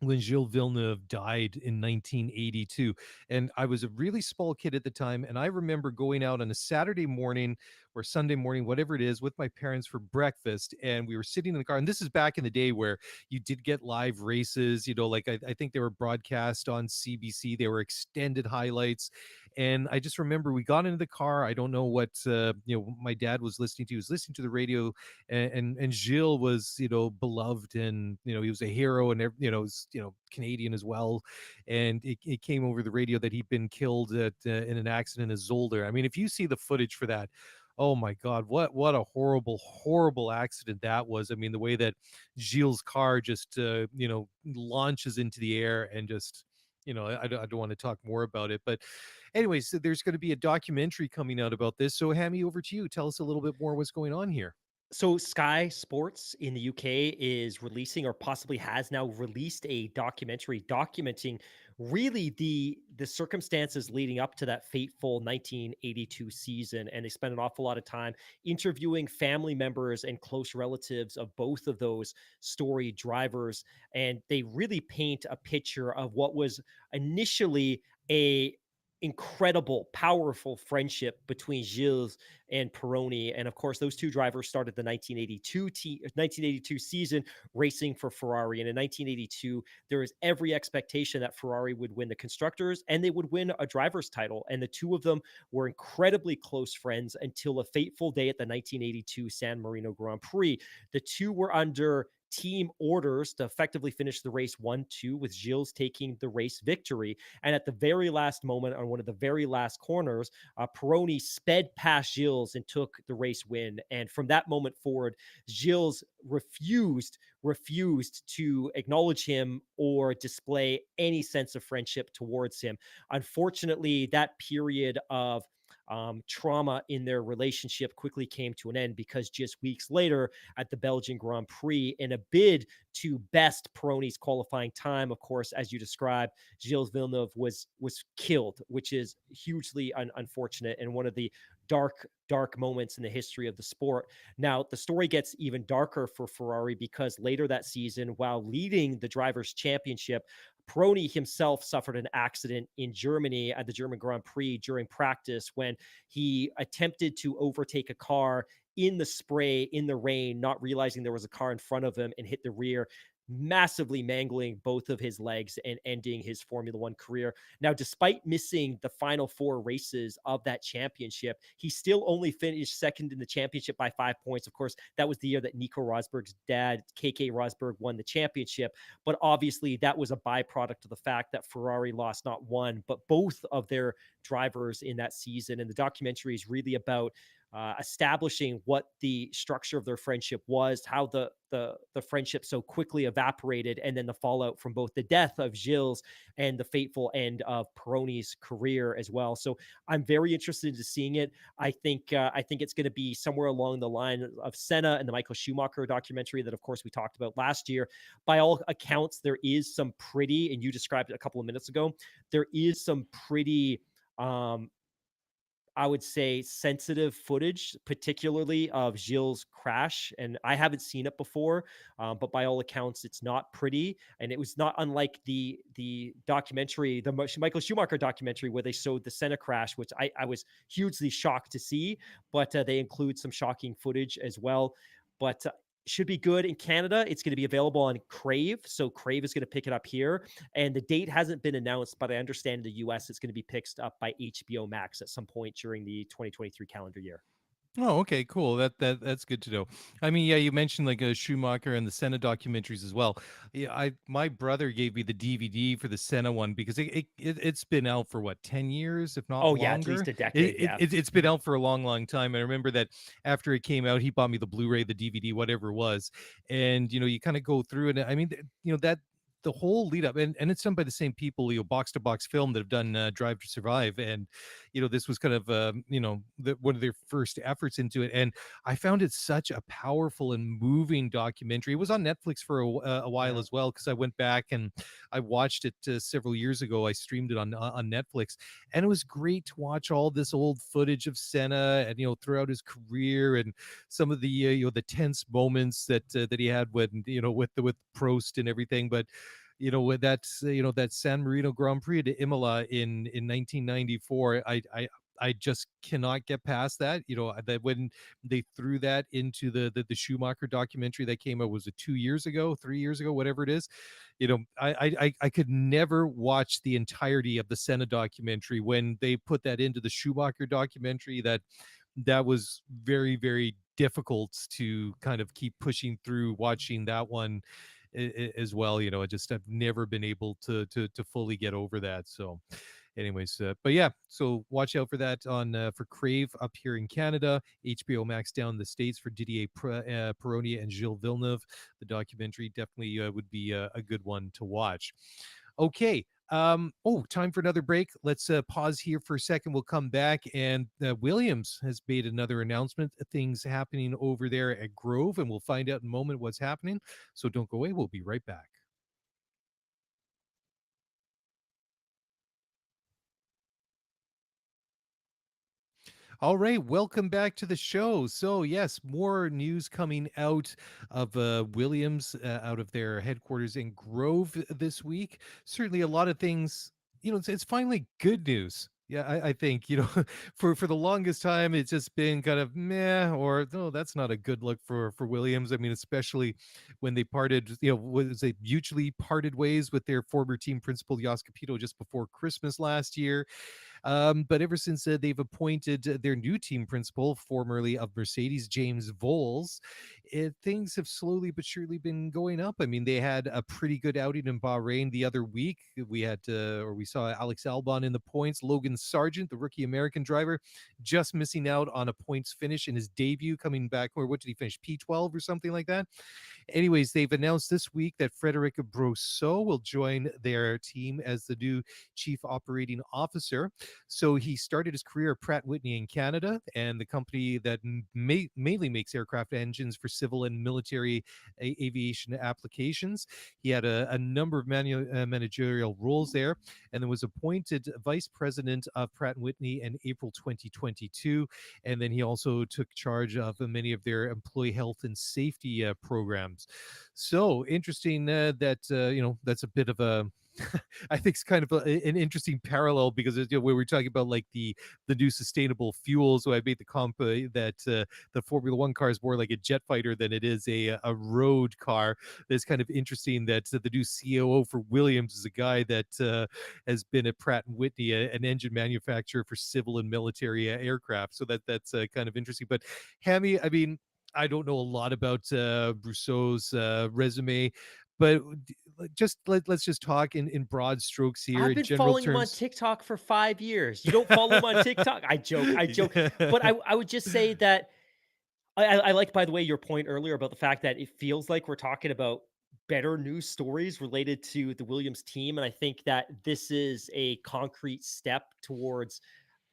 when Gilles Villeneuve died in 1982. And I was a really small kid at the time. And I remember going out on a Saturday morning or Sunday morning, whatever it is, with my parents for breakfast. And we were sitting in the car. And this is back in the day where you did get live races, like I think they were broadcast on CBC, they were extended highlights. And I just remember we got into the car. I don't know what my dad was listening to. He was listening to the radio, and Gilles was beloved, and he was a hero, and was Canadian as well. And it came over the radio that he'd been killed in an accident in Zolder. I mean, if you see the footage for that, oh my God, what a horrible accident that was. I mean, the way that Gilles' car just launches into the air, and just I don't want to talk more about it, but anyways, so there's going to be a documentary coming out about this. So Hammy, over to you. Tell us a little bit more what's going on here. So Sky Sports in the UK is releasing, or possibly has now released, a documentary documenting really the circumstances leading up to that fateful 1982 season, and they spend an awful lot of time interviewing family members and close relatives of both of those story drivers, and they really paint a picture of what was initially a incredible, powerful friendship between Gilles and Peroni. And of course, those two drivers started the 1982 season racing for Ferrari. And in 1982, there was every expectation that Ferrari would win the constructors and they would win a driver's title. And the two of them were incredibly close friends until a fateful day at the 1982 San Marino Grand Prix. The two were under team orders to effectively finish the race 1-2, with Gilles taking the race victory. And at the very last moment, on one of the very last corners, Peroni sped past Gilles and took the race win. And from that moment forward, Gilles refused to acknowledge him or display any sense of friendship towards him. Unfortunately, that period of trauma in their relationship quickly came to an end, because just weeks later at the Belgian Grand Prix, in a bid to best Peroni's qualifying time, of course, as you described, Gilles Villeneuve was killed, which is hugely unfortunate and one of the dark moments in the history of the sport. Now, the story gets even darker for Ferrari, because later that season, while leading the Drivers' Championship, Peroni himself suffered an accident in Germany at the German Grand Prix during practice, when he attempted to overtake a car in the spray, in the rain, not realizing there was a car in front of him, and hit the rear, massively mangling both of his legs and ending his Formula One career. Now, despite missing the final 4 races of that championship, he still only finished second in the championship by 5 points. Of course, that was the year that Nico Rosberg's dad, KK Rosberg, won the championship. But obviously, that was a byproduct of the fact that Ferrari lost not one, but both of their drivers in that season. And the documentary is really about establishing what the structure of their friendship was, how the friendship so quickly evaporated, and then the fallout from both the death of Gilles and the fateful end of Peroni's career as well. So I'm very interested in seeing it. I think it's going to be somewhere along the line of Senna and the Michael Schumacher documentary that, of course, we talked about last year. By all accounts, there is some pretty, and you described it a couple of minutes ago, there is some pretty I would say, sensitive footage, particularly of Gilles' crash. And I haven't seen it before, but by all accounts, it's not pretty. And it was not unlike the documentary, the Michael Schumacher documentary, where they showed the Senna crash, which I was hugely shocked to see. But they include some shocking footage as well. But should be good in Canada. It's going to be available on Crave. So Crave is going to pick it up here. And the date hasn't been announced, but I understand in the US it's going to be picked up by HBO Max at some point during the 2023 calendar year. Oh, okay, cool. That's good to know. I mean, yeah, you mentioned like a Schumacher and the Senna documentaries as well. Yeah, my brother gave me the DVD for the Senna one because it's been out for what, 10 years, if not Oh yeah, at longer. least a decade. Yeah. It's been out for a long time. I remember that after it came out, he bought me the Blu-ray, the DVD, whatever it was, and you kind of go through it. I mean, that the whole lead up, and it's done by the same people, box to box film, that have done Drive to Survive, and this was kind of one of their first efforts into it, and I found it such a powerful and moving documentary. It was on Netflix for a while Yeah. as well, because I went back and I watched it several years ago. I streamed it on Netflix, and it was great to watch all this old footage of Senna, and throughout his career, and some of the the tense moments that he had when with Prost and everything. But with that San Marino Grand Prix to Imola in 1994, I just cannot get past that. That when they threw that into the Schumacher documentary that came out, was it 2 years ago, 3 years ago, whatever it is. I could never watch the entirety of the Senna documentary. When they put that into the Schumacher documentary, that was very, very difficult to kind of keep pushing through watching that one as well. I've never been able to fully get over that. So anyways, but yeah, so watch out for that on for Crave up here in Canada, HBO Max down in the States for Didier Peroni and Gilles Villeneuve. The documentary definitely would be a good one to watch. Okay, Oh, time for another break. Let's pause here for a second. We'll come back. And Williams has made another announcement. Things happening over there at Grove, and we'll find out in a moment what's happening. So don't go away. We'll be right back. All right, welcome back to the show. So, yes, more news coming out of Williams, out of their headquarters in Grove this week. Certainly a lot of things, it's finally good news. Yeah, I think, for the longest time, it's just been kind of meh, or no, that's not a good look for Williams. I mean, especially when they parted, was it mutually parted ways with their former team principal, Jos Capito, just before Christmas last year. But ever since they've appointed their new team principal, formerly of Mercedes, James Voles, things have slowly but surely been going up. I mean, they had a pretty good outing in Bahrain the other week. We saw Alex Albon in the points. Logan Sargent, the rookie American driver, just missing out on a points finish in his debut, coming back. Or what did he finish? P12 or something like that. Anyways, they've announced this week that Frederic Brosseau will join their team as the new chief operating officer. So he started his career at Pratt Whitney in Canada, and the company that mainly makes aircraft engines for civil and military aviation applications. He had a number of managerial roles there, and then was appointed vice president of Pratt Whitney in April 2022. And then he also took charge of many of their employee health and safety programs. So interesting that's a bit of a I think it's kind of an interesting parallel because we were talking about like the new sustainable fuels. So I made the comp that the Formula One car is more like a jet fighter than it is a road car. It's kind of interesting that the new COO for Williams is a guy that has been at Pratt and Whitney, an engine manufacturer for civil and military aircraft. So that's kind of interesting. But Hammy, I mean, I don't know a lot about Brousseau's resume, but let's just talk in broad strokes here I've in been general following him on terms. TikTok for 5 years. You don't follow him on TikTok? I joke, I joke. But I would just say that I like, by the way, your point earlier about the fact that it feels like we're talking about better news stories related to the Williams team, and I think that this is a concrete step towards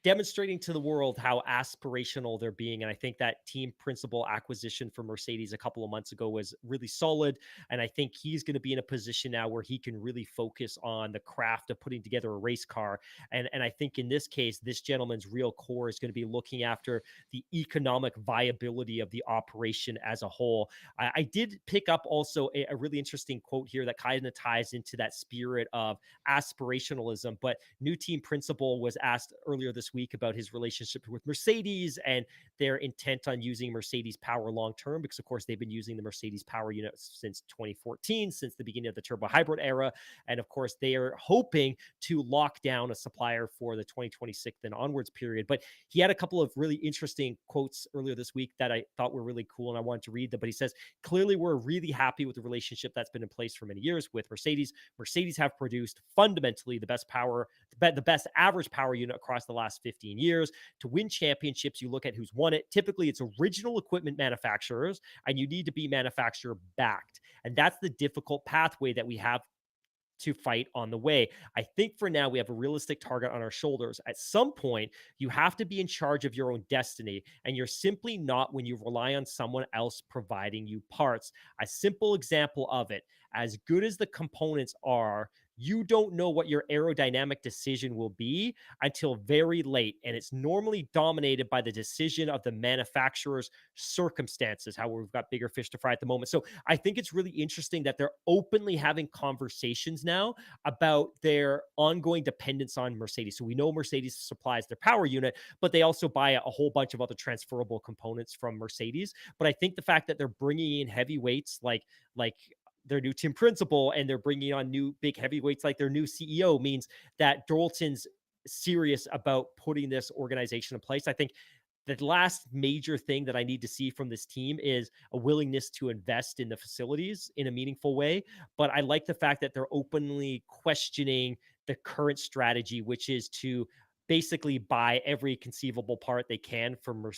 demonstrating to the world how aspirational they're being. And I think that team principal acquisition for Mercedes a couple of months ago was really solid. And I think he's going to be in a position now where he can really focus on the craft of putting together a race car. And I think in this case, this gentleman's real core is going to be looking after the economic viability of the operation as a whole. I did pick up also a really interesting quote here that kind of ties into that spirit of aspirationalism. But new team principal was asked earlier this week about his relationship with Mercedes and their intent on using Mercedes power long term, because of course they've been using the Mercedes power unit since 2014, since the beginning of the turbo hybrid era. And of course they are hoping to lock down a supplier for the 2026 and onwards period. But he had a couple of really interesting quotes earlier this week that I thought were really cool, and I wanted to read them. But he says, clearly we're really happy with the relationship that's been in place for many years with Mercedes. Mercedes have produced fundamentally the best power, the best average power unit across the last 15 years. To win championships, you look at who's won it. Typically, it's original equipment manufacturers, and you need to be manufacturer backed. And that's the difficult pathway that we have to fight on the way. I think for now we have a realistic target on our shoulders. At some point, you have to be in charge of your own destiny, and you're simply not when you rely on someone else providing you parts. A simple example of it, as good as the components are, you don't know what your aerodynamic decision will be until very late. And it's normally dominated by the decision of the manufacturer's circumstances, how we've got bigger fish to fry at the moment. So I think it's really interesting that they're openly having conversations now about their ongoing dependence on Mercedes. So we know Mercedes supplies their power unit, but they also buy a whole bunch of other transferable components from Mercedes. But I think the fact that they're bringing in heavyweights like their new team principal, and they're bringing on new big heavyweights like their new CEO, means that Doralton's serious about putting this organization in place. I think the last major thing that I need to see from this team is a willingness to invest in the facilities in a meaningful way. But I like the fact that they're openly questioning the current strategy, which is to basically buy every conceivable part they can from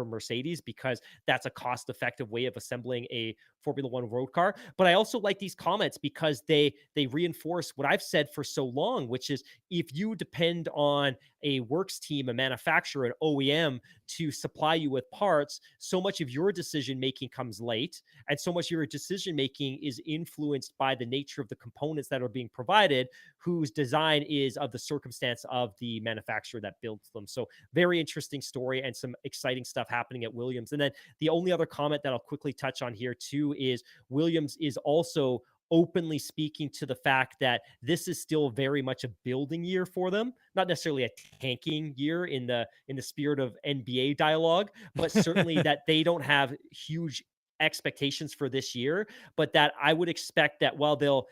Mercedes, because that's a cost-effective way of assembling a Formula One road car. But I also like these comments because they reinforce what I've said for so long, which is if you depend on a works team, a manufacturer, an OEM to supply you with parts, so much of your decision making comes late, and so much of your decision making is influenced by the nature of the components that are being provided, whose design is of the circumstance of the manufacturer that builds them. So very interesting story and some exciting stuff happening at Williams. And then the only other comment that I'll quickly touch on here too is Williams is also openly speaking to the fact that this is still very much a building year for them, not necessarily a tanking year in the spirit of NBA dialogue, but certainly that they don't have huge expectations for this year, but that I would expect that while they'll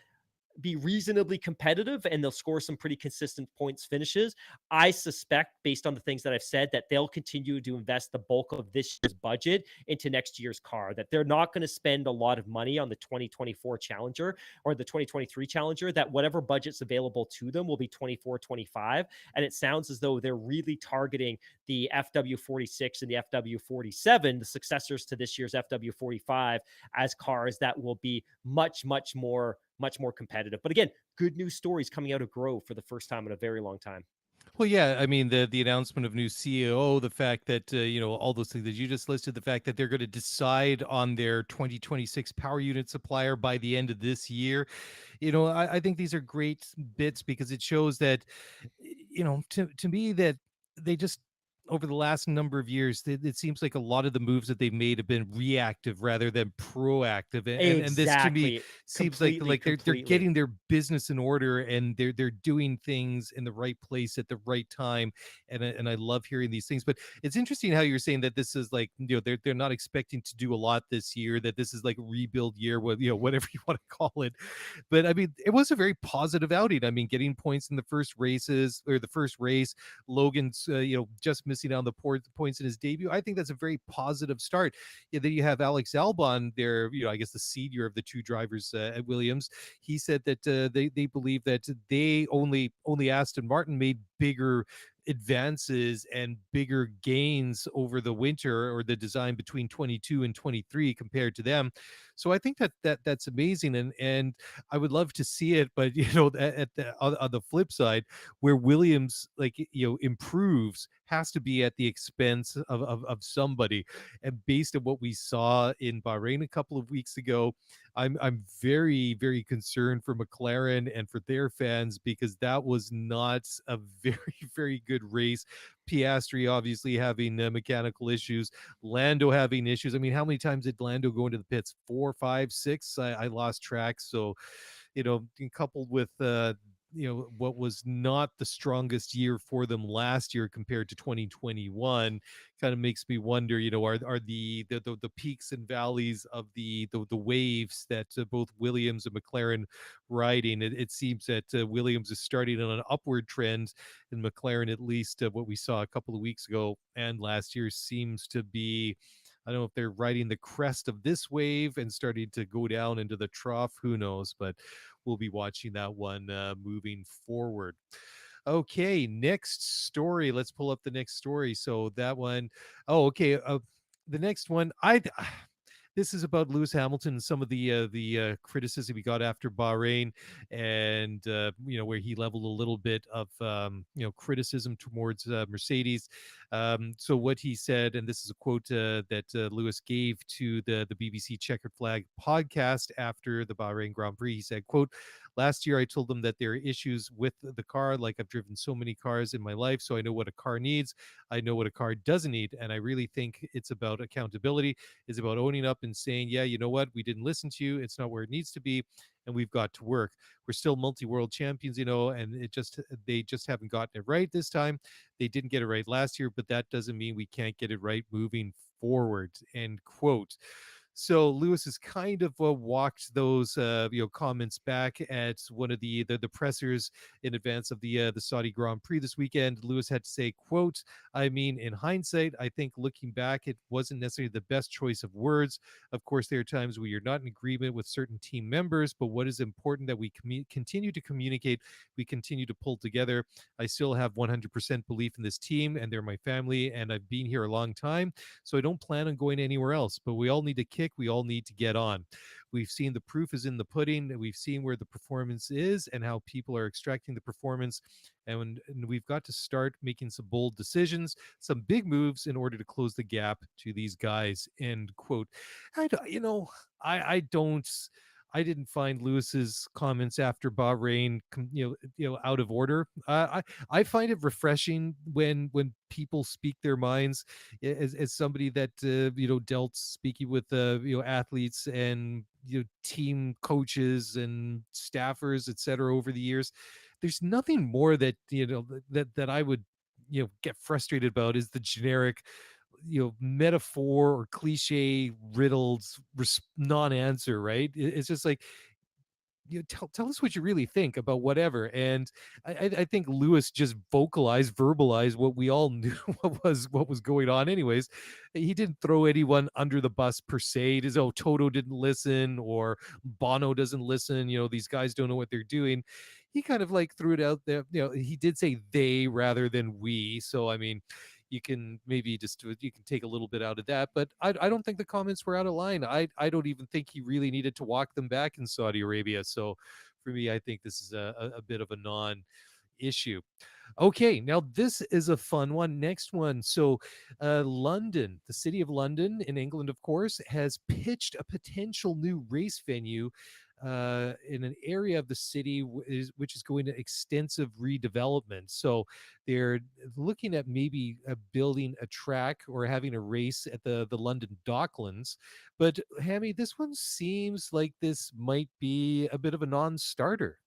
be reasonably competitive and they'll score some pretty consistent points finishes, I suspect, based on the things that I've said, that they'll continue to invest the bulk of this year's budget into next year's car, that they're not going to spend a lot of money on the 2024 Challenger or the 2023 Challenger, that whatever budget's available to them will be 24, 25. And it sounds as though they're really targeting the FW46 and the FW47, the successors to this year's FW45, as cars that will be much more competitive. But again, good news stories coming out of Grove for the first time in a very long time. Well, yeah, I mean the announcement of new CEO, the fact that all those things that you just listed, the fact that they're going to decide on their 2026 power unit supplier by the end of this year, I think these are great bits because it shows that, to me that they just over the last number of years, it seems like a lot of the moves that they've made have been reactive rather than proactive, and this to me Exactly. seems like they're Completely. getting their business in order and they're doing things in the right place at the right time, and I love hearing these things. But it's interesting how you're saying that this is like they're not expecting to do a lot this year, that this is like rebuild year, whatever you want to call it. But I mean, it was a very positive outing. I mean, getting points in the first races or the first race, Logan's just missing out on the points in his debut. I think that's a very positive start. Yeah, then you have Alex Albon there, I guess the senior of the two drivers at Williams. He said that they believe that they only Aston Martin made bigger advances and bigger gains over the winter or the design between 22 and 23 compared to them. So I think that's amazing, and I would love to see it. But on the flip side, where Williams improves has to be at the expense of somebody. And based on what we saw in Bahrain a couple of weeks ago, I'm very, very concerned for McLaren and for their fans, because that was not a very, very good race. Piastri obviously having mechanical issues, Lando having issues. I mean, how many times did Lando go into the pits? 4, 5, 6? I lost track. So, coupled with what was not the strongest year for them last year compared to 2021, kind of makes me wonder, are the peaks and valleys of the waves that both Williams and McLaren riding. It seems that Williams is starting on an upward trend, and McLaren, at least what we saw a couple of weeks ago and last year, seems to be, I don't know if they're riding the crest of this wave and starting to go down into the trough. Who knows? But we'll be watching that one moving forward. Okay, next story. Let's pull up the next story. So that one, oh, okay. The next one, this is about Lewis Hamilton and some of the criticism he got after Bahrain, and where he leveled a little bit of criticism towards Mercedes. So what he said, and this is a quote that Lewis gave to the BBC Checkered Flag podcast after the Bahrain Grand Prix. He said, quote, "Last year I told them that there are issues with the car, like I've driven so many cars in my life, so I know what a car needs. I know what a car doesn't need, and I really think it's about accountability. It's about owning up and saying, yeah, you know what, we didn't listen to you. It's not where it needs to be, and we've got to work. We're still multi-world champions, and they just haven't gotten it right this time. They didn't get it right last year, but that doesn't mean we can't get it right moving forward," end quote. So Lewis has kind of walked those comments back at one of the pressers in advance of the Saudi Grand Prix this weekend. Lewis had to say, quote, "I mean, in hindsight, I think looking back, it wasn't necessarily the best choice of words. Of course, there are times where you're not in agreement with certain team members, but what is important that we continue to communicate, we continue to pull together. I still have 100% belief in this team, and they're my family, and I've been here a long time, so I don't plan on going anywhere else. But we all need to kick quick. We all need to get on. We've seen the proof is in the pudding. We've seen where the performance is and how people are extracting the performance. And we've got to start making some bold decisions, some big moves in order to close the gap to these guys. End quote. I don't. I didn't find Lewis's comments after Bahrain, out of order. I find it refreshing when people speak their minds. As somebody that dealt speaking with athletes and team coaches and staffers, etc. over the years. There's nothing more that that I would get frustrated about is the generic metaphor or cliche riddled non-answer, right? It's just like, tell us what you really think about whatever. And I think Lewis just verbalized what we all knew what was going on anyways. He didn't throw anyone under the bus per se. As oh, Toto didn't listen or Bono doesn't listen, these guys don't know what they're doing. He kind of like threw it out there. He did say they rather than we. So I mean, you can maybe you can take a little bit out of that, but I don't think the comments were out of line. I don't even think he really needed to walk them back in Saudi Arabia. So for me, I think this is a bit of a non-issue. Okay, now this is a fun one. Next one. So London, the city of London in England, of course, has pitched a potential new race venue in an area of the city which is going to extensive redevelopment. So they're looking at maybe building a track or having a race at the London Docklands. But Hammy, this one seems like this might be a bit of a non-starter.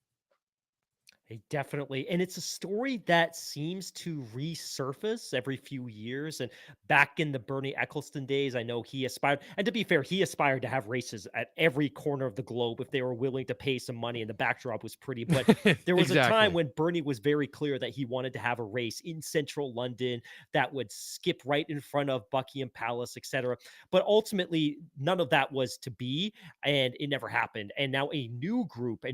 Definitely. And it's a story that seems to resurface every few years. And back in the Bernie Eccleston days, I know he aspired, and to be fair, he aspired to have races at every corner of the globe if they were willing to pay some money and the backdrop was pretty. But there was a time Exactly. when Bernie was very clear that he wanted to have a race in central London that would skip right in front of Buckingham Palace, etc. But ultimately, none of that was to be, and it never happened. And now a new group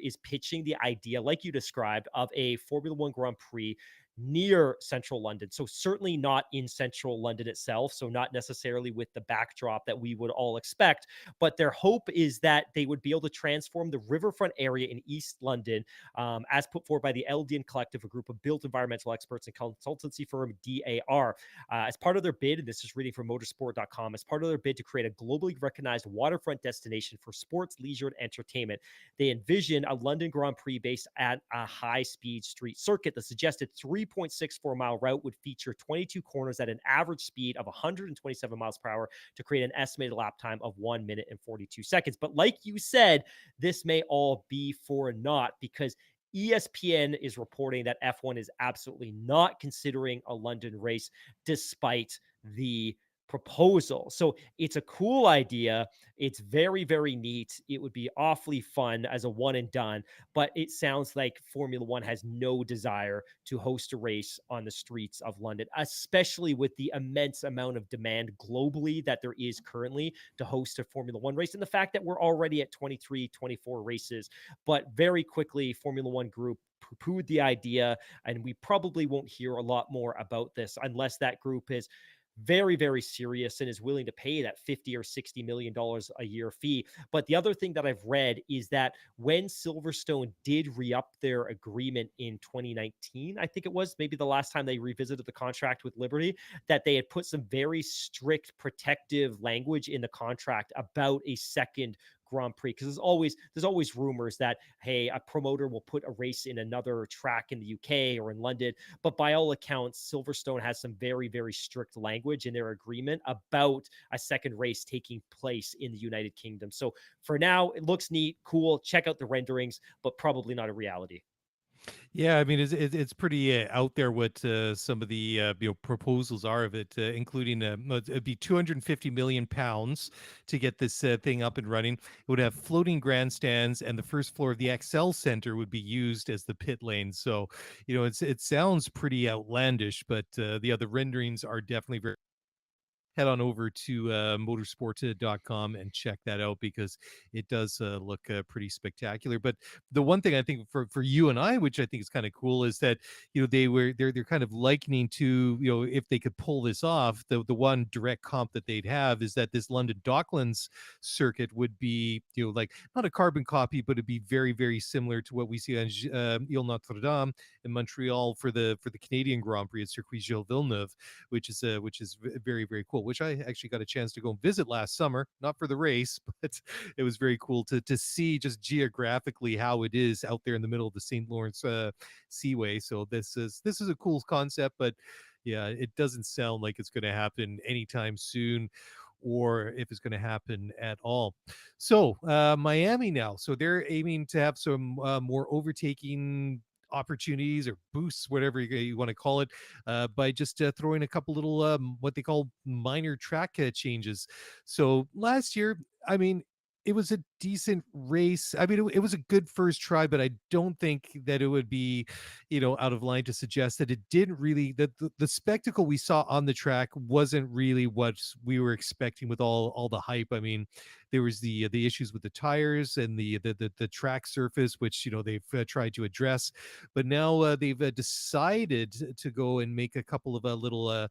is pitching the idea, like you described, of a Formula One Grand Prix near central London. So certainly not in central London itself. So not necessarily with the backdrop that we would all expect. But their hope is that they would be able to transform the riverfront area in East London, as put forward by the LDN Collective, a group of built environmental experts and consultancy firm DAR. As part of their bid, and this is reading from motorsport.com, as part of their bid to create a globally recognized waterfront destination for sports, leisure, and entertainment, they envision a London Grand Prix based at a high-speed street circuit. The suggested 3.64-mile route would feature 22 corners at an average speed of 127 miles per hour to create an estimated lap time of 1 minute and 42 seconds. But like you said, this may all be for naught because ESPN is reporting that F1 is absolutely not considering a London race despite the proposal. So it's a cool idea. It's very, very neat. It would be awfully fun as a one and done, but it sounds like Formula One has no desire to host a race on the streets of London, especially with the immense amount of demand globally that there is currently to host a Formula One race. And the fact that we're already at 23, 24 races, but very quickly, Formula One group poo-pooed the idea, and we probably won't hear a lot more about this unless that group is very, very serious and is willing to pay that 50 or 60 million dollars a year fee. But the other thing that I've read is that when Silverstone did re-up their agreement in 2019, I think it was maybe the last time they revisited the contract with Liberty, that they had put some very strict protective language in the contract about a second Grand Prix, because there's always rumors that, hey, a promoter will put a race in another track in the UK or in London. But by all accounts, Silverstone has some very, very strict language in their agreement about a second race taking place in the United Kingdom. So for now, it looks neat, cool. Check out the renderings, but probably not a reality. Yeah, I mean, it's pretty out there what some of the proposals are of it, including it'd be 250 million pounds to get this thing up and running. It would have floating grandstands, and the first floor of the XL Center would be used as the pit lane. So, it sounds pretty outlandish, but the other renderings are definitely very head on over to motorsport.com and check that out, because it does look pretty spectacular. But the one thing I think for you and I, which I think is kind of cool, is that they're kind of likening to, if they could pull this off, the one direct comp that they'd have is that this London Docklands circuit would be, like, not a carbon copy, but it'd be very, very similar to what we see on Ile Notre Dame in Montreal for the Canadian Grand Prix at Circuit Gilles Villeneuve, which is very, very cool. Which I actually got a chance to go and visit last summer, not for the race, but it was very cool to see just geographically how it is out there in the middle of the St. Lawrence Seaway. So this is a cool concept, but yeah, it doesn't sound like it's going to happen anytime soon, or if it's going to happen at all. So Miami now, so they're aiming to have some more overtaking opportunities or boosts, whatever you want to call it, by just throwing a couple little what they call minor track changes. So last year, I mean, it was a decent race. I mean, it was a good first try, but I don't think that it would be, out of line to suggest that it didn't really, that the spectacle we saw on the track wasn't really what we were expecting with all the hype. I mean, there was the issues with the tires and the track surface, which they've tried to address, but now they've decided to go and make a couple of little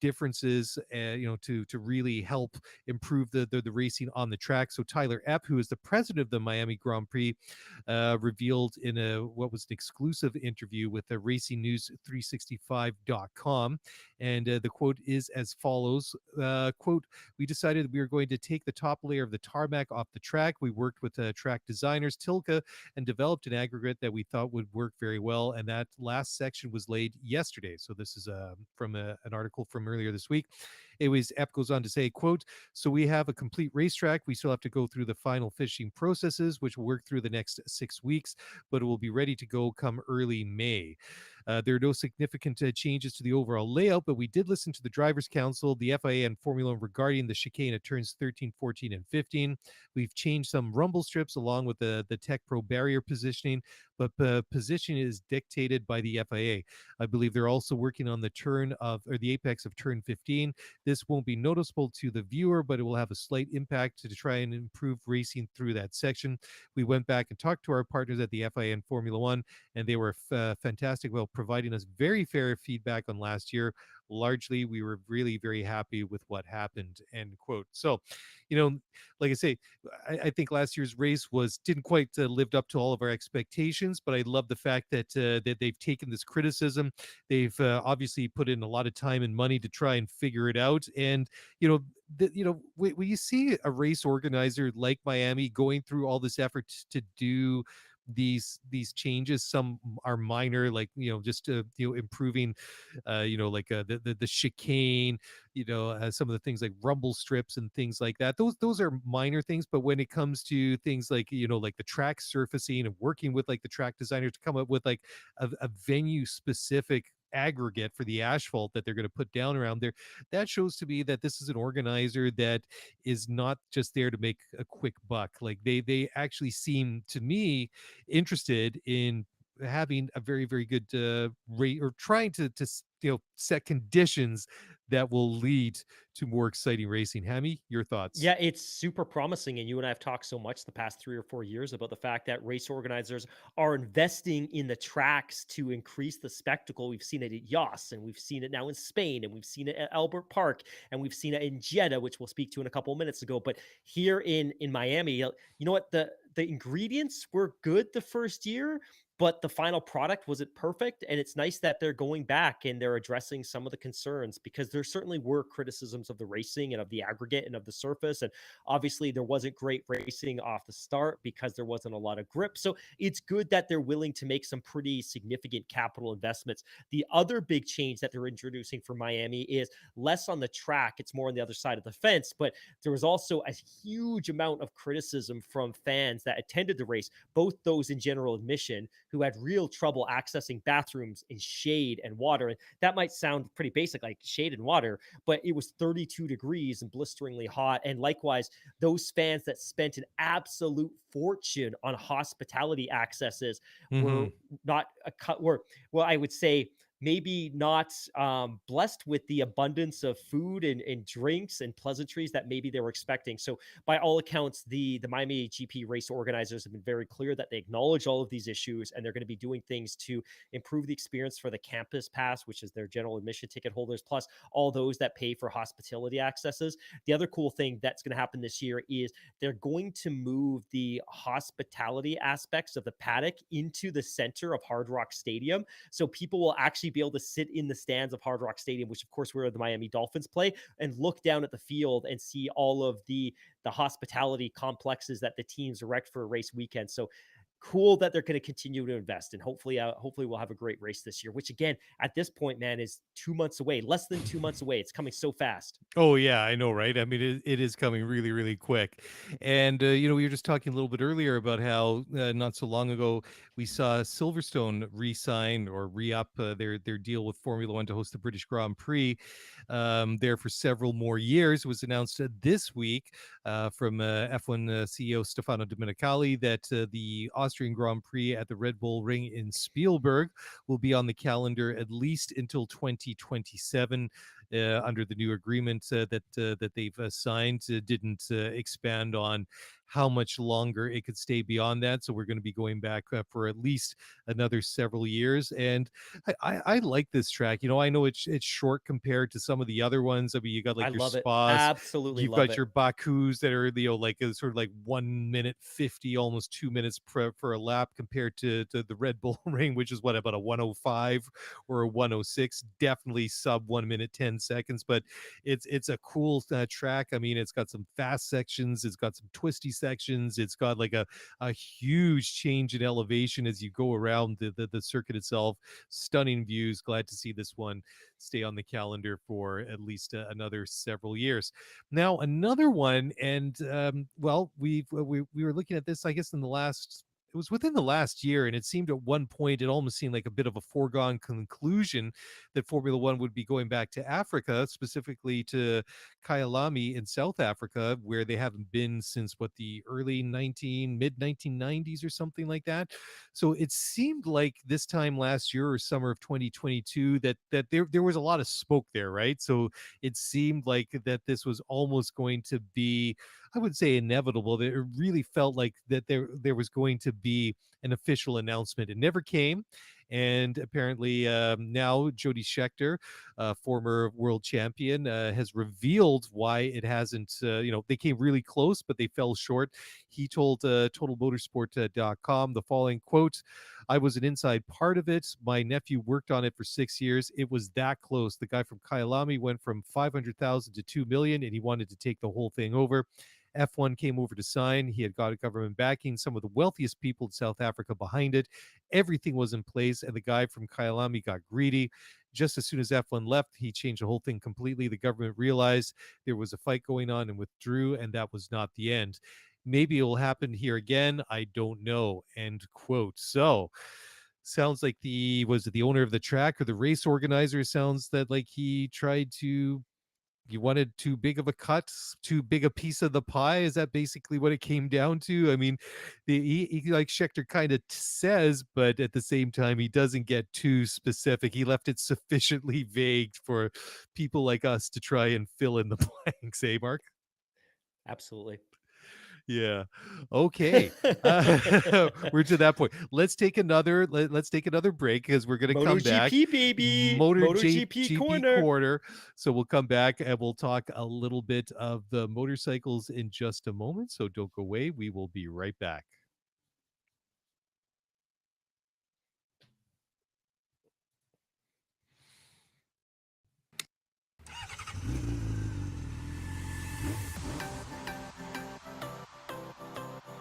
differences, to really help improve the racing on the track. So Tyler Epp, who is the president of the Miami Grand Prix, revealed in what was an exclusive interview with Racing News 365.com, and the quote is as follows: "Quote: We decided we were going to take the top layer of the tarmac off the track. We worked with track designers Tilke and developed an aggregate that we thought would work very well, and that last section was laid yesterday." So this is from an article from earlier this week. Anyways, Epp goes on to say, quote, "So we have a complete racetrack. We still have to go through the final finishing processes, which will work through the next 6 weeks, but it will be ready to go come early May. There are no significant changes to the overall layout, but we did listen to the Drivers' Council, the FIA, and Formula One regarding the chicane at turns 13, 14, and 15. We've changed some rumble strips along with the Tech Pro barrier positioning, but positioning is dictated by the FIA. I believe they're also working on the apex of turn 15. This won't be noticeable to the viewer, but it will have a slight impact to try and improve racing through that section. We went back and talked to our partners at the FIA and Formula One, and they were fantastic about providing us very fair feedback on last year. Largely, we were really very happy with what happened," end quote. So, like I say, I think last year's race didn't quite lived up to all of our expectations, but I love the fact that they've taken this criticism. They've obviously put in a lot of time and money to try and figure it out. And when you see a race organizer like Miami going through all this effort to do these changes, some are minor, like just improving like the chicane, some of the things like rumble strips and things like that. Those are minor things, but when it comes to things like like the track surfacing and working with like the track designer to come up with like a venue specific aggregate for the asphalt that they're going to put down around there, that shows to me that this is an organizer that is not just there to make a quick buck. Like they actually seem to me interested in having a very, very good rate, or trying to set conditions that will lead to more exciting racing. Hammy, your thoughts? Yeah, it's super promising. And you and I have talked so much the past 3 or 4 years about the fact that race organizers are investing in the tracks to increase the spectacle. We've seen it at Yas, and we've seen it now in Spain, and we've seen it at Albert Park, and we've seen it in Jeddah, which we'll speak to in a couple of minutes ago. But here in Miami, you know what? The ingredients were good the first year, but the final product wasn't perfect. And it's nice that they're going back and they're addressing some of the concerns, because there certainly were criticisms of the racing and of the aggregate and of the surface. And obviously there wasn't great racing off the start because there wasn't a lot of grip. So it's good that they're willing to make some pretty significant capital investments. The other big change that they're introducing for Miami is less on the track. It's more on the other side of the fence. But there was also a huge amount of criticism from fans that attended the race, both those in general admission who had real trouble accessing bathrooms in shade and water. And that might sound pretty basic, like shade and water, but it was 32 degrees and blisteringly hot. And likewise, those fans that spent an absolute fortune on hospitality accesses were Mhm. not a cut, were, well, I would say maybe not blessed with the abundance of food and drinks and pleasantries that maybe they were expecting. So by all accounts, the Miami GP race organizers have been very clear that they acknowledge all of these issues, and they're going to be doing things to improve the experience for the campus pass, which is their general admission ticket holders, plus all those that pay for hospitality accesses. The other cool thing that's going to happen this year is they're going to move the hospitality aspects of the paddock into the center of Hard Rock Stadium. So people will actually be able to sit in the stands of Hard Rock Stadium, which of course where the Miami Dolphins play, and look down at the field and see all of the hospitality complexes that the teams erect for a race weekend. So cool that they're going to continue to invest, and hopefully we'll have a great race this year, which again at this point, man, is 2 months away, less than 2 months away. It's coming so fast. Oh yeah, I know, right? I mean, it is coming really, really quick. And we were just talking a little bit earlier about how not so long ago we saw Silverstone re-sign or re-up their deal with Formula One to host the British Grand Prix there for several more years. It was announced this week from F1 CEO Stefano Domenicali that the Austrian Grand Prix at the Red Bull Ring in Spielberg will be on the calendar at least until 2027. Under the new agreement that they've signed, didn't expand on how much longer it could stay beyond that. So we're going to be going back for at least another several years. And I like this track. I know it's short compared to some of the other ones. I mean, you got I like your love it. Spas, Absolutely you've love got it. your Bakus that are like sort of like 1 minute 50, almost 2 minutes for a lap compared to the Red Bull Ring, which is what, about a 105 or a 106, definitely sub 1 minute 10 seconds. But it's a cool track. I mean, it's got some fast sections, it's got some twisty sections, it's got like a huge change in elevation as you go around the circuit itself. Stunning views. Glad to see this one stay on the calendar for at least another several years. Now another one, and well, we were looking at this, I guess, it was within the last year, and it seemed at one point, it almost seemed like a bit of a foregone conclusion that Formula One would be going back to Africa, specifically to Kyalami in South Africa, where they haven't been since the mid 1990s or something like that. So it seemed like this time last year or summer of 2022 that there was a lot of smoke there, right? So it seemed like that this was almost going to be, I would say, inevitable. That it really felt like that there was going to be an official announcement. It never came. And apparently now Jody Scheckter, former world champion, has revealed why it hasn't, they came really close, but they fell short. He told totalmotorsport.com the following quote: "I was an inside part of it. My nephew worked on it for 6 years. It was that close. The guy from Kyalami went from 500,000 to 2 million, and he wanted to take the whole thing over. F1 came over to sign. He had got a government backing, some of the wealthiest people in South Africa behind it. Everything was in place, and the guy from Kyalami got greedy. Just as soon as F1 left, he changed the whole thing completely. The government realized there was a fight going on and withdrew, and that was not the end. Maybe it will happen here again. I don't know." End quote. So sounds like was it the owner of the track or the race organizer, sounds that like he wanted too big of a cut, too big a piece of the pie. Is that basically what it came down to? I mean, he like Scheckter kind of says, but at the same time, he doesn't get too specific. He left it sufficiently vague for people like us to try and fill in the blanks, eh, Mark? Absolutely. Yeah. Okay. We're to that point. Let's take let's take another break because we're going to come back. MotoGP, baby. MotoGP GP corner. corner. So we'll come back and we'll talk a little bit of the motorcycles in just a moment. So don't go away. We will be right back.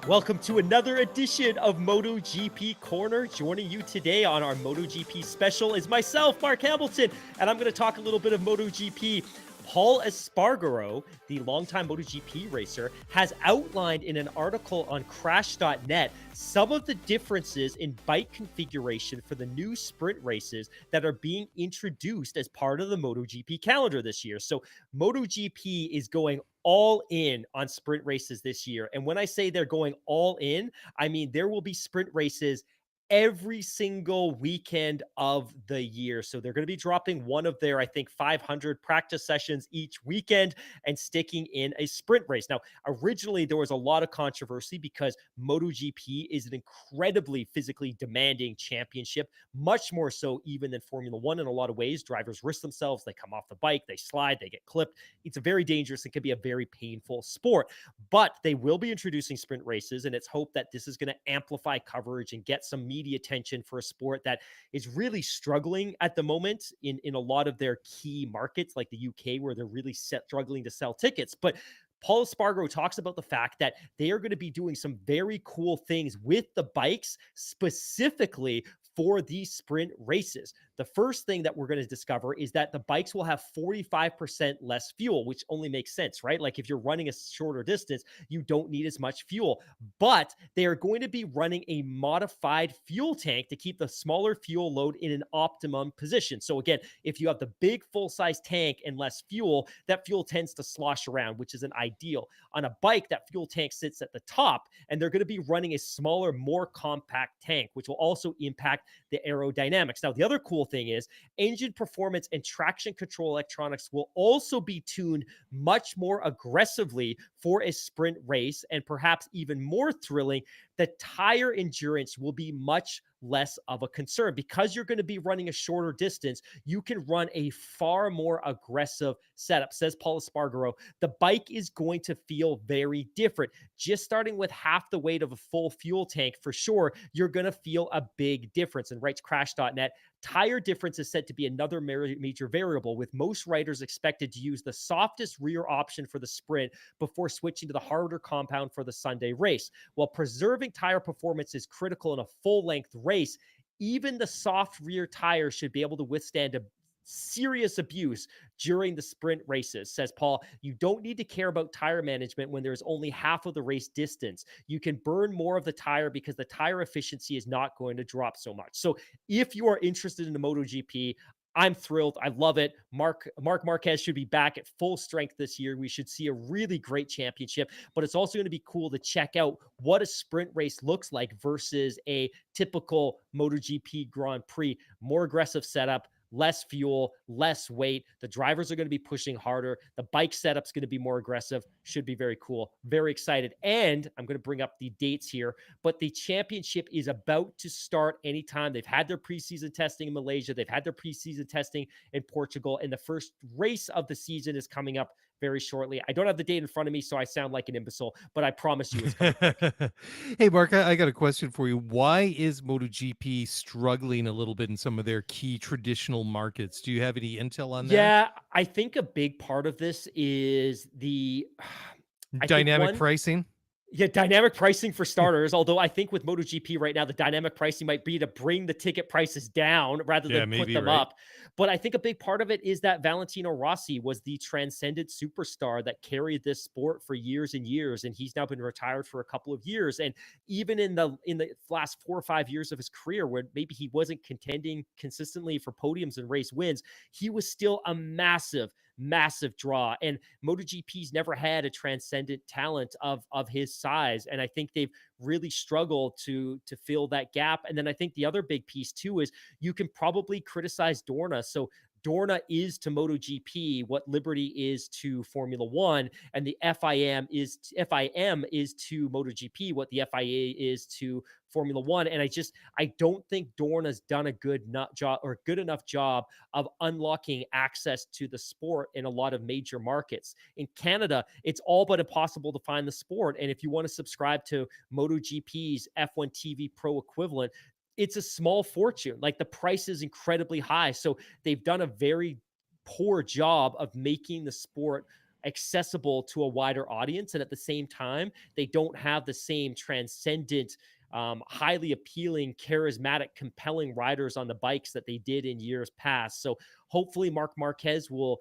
Welcome to another edition of MotoGP Corner. Joining you today on our MotoGP special is myself, Mark Hamilton, and I'm going to talk a little bit of MotoGP. Paul Espargaro, the longtime MotoGP racer, has outlined in an article on Crash.net some of the differences in bike configuration for the new sprint races that are being introduced as part of the MotoGP calendar this year. So MotoGP is going all in on sprint races this year. And when I say they're going all in, I mean there will be sprint races every single weekend of the year. So they're going to be dropping one of their, I think, 500 practice sessions each weekend and sticking in a sprint race. Now, originally there was a lot of controversy because MotoGP is an incredibly physically demanding championship, much more so even than Formula One in a lot of ways. Drivers risk themselves, they come off the bike, they slide, they get clipped. It's a very dangerous and can be a very painful sport. But they will be introducing sprint races, and it's hoped that this is going to amplify coverage and get some media attention for a sport that is really struggling at the moment in a lot of their key markets, like the UK, where they're really struggling to sell tickets. But Paul Espargaro talks about the fact that they are going to be doing some very cool things with the bikes specifically for these sprint races. The first thing that we're going to discover is that the bikes will have 45% less fuel, which only makes sense, right? Like if you're running a shorter distance, you don't need as much fuel, but they are going to be running a modified fuel tank to keep the smaller fuel load in an optimum position. So again, if you have the big full-size tank and less fuel, that fuel tends to slosh around, which isn't ideal. On a bike, that fuel tank sits at the top, and they're going to be running a smaller, more compact tank, which will also impact the aerodynamics. Now, the other cool thing is engine performance and traction control electronics will also be tuned much more aggressively for a sprint race, and perhaps even more thrilling, the tire endurance will be much less of a concern. Because you're going to be running a shorter distance, you can run a far more aggressive setup. Says Paul Espargaro, the bike is going to feel very different. Just starting with half the weight of a full fuel tank, for sure, you're going to feel a big difference. And writes Crash.net, tire difference is said to be another major variable, with most riders expected to use the softest rear option for the sprint before switching to the harder compound for the Sunday race. While preserving tire performance is critical in a full-length race, even the soft rear tire should be able to withstand a serious abuse during the sprint races. Says Paul, you don't need to care about tire management when there's only half of the race distance. You can burn more of the tire because the tire efficiency is not going to drop so much. So if you are interested in the MotoGP, I'm thrilled. I love it. Marc Marquez should be back at full strength this year. We should see a really great championship, but it's also going to be cool to check out what a sprint race looks like versus a typical MotoGP Grand Prix. More aggressive setup, less fuel, less weight. The drivers are going to be pushing harder. The bike setup's going to be more aggressive. Should be very cool. Very excited. And I'm going to bring up the dates here, but the championship is about to start anytime. They've had their preseason testing in Malaysia. They've had their preseason testing in Portugal. And the first race of the season is coming up very shortly. I don't have the date in front of me, so I sound like an imbecile, but I promise you it's coming quick. Hey, Mark, I got a question for you. Why is MotoGP struggling a little bit in some of their key traditional markets? Do you have any intel on that? Yeah, I think a big part of this is I think Dynamic one, pricing? yeah, dynamic pricing for starters. Although I think with MotoGP right now, the dynamic pricing might be to bring the ticket prices down rather Yeah, than put maybe, them right? up. But I think a big part of it is that Valentino Rossi was the transcendent superstar that carried this sport for years and years, and he's now been retired for a couple of years. And even in the last 4 or 5 years of his career, where maybe he wasn't contending consistently for podiums and race wins, he was still a massive draw. And MotoGP's never had a transcendent talent of his size, and I think they've really struggled to fill that gap. And then I think the other big piece too is you can probably criticize Dorna. So Dorna is to MotoGP what Liberty is to Formula One, and the FIM is to MotoGP what the FIA is to Formula One. And I don't think Dorna's done a good enough job of unlocking access to the sport in a lot of major markets. In Canada, it's all but impossible to find the sport. And if you want to subscribe to MotoGP's F1 TV Pro equivalent, it's a small fortune. Like the price is incredibly high. So they've done a very poor job of making the sport accessible to a wider audience. And at the same time, they don't have the same transcendent, highly appealing, charismatic, compelling riders on the bikes that they did in years past. So hopefully Marc Marquez will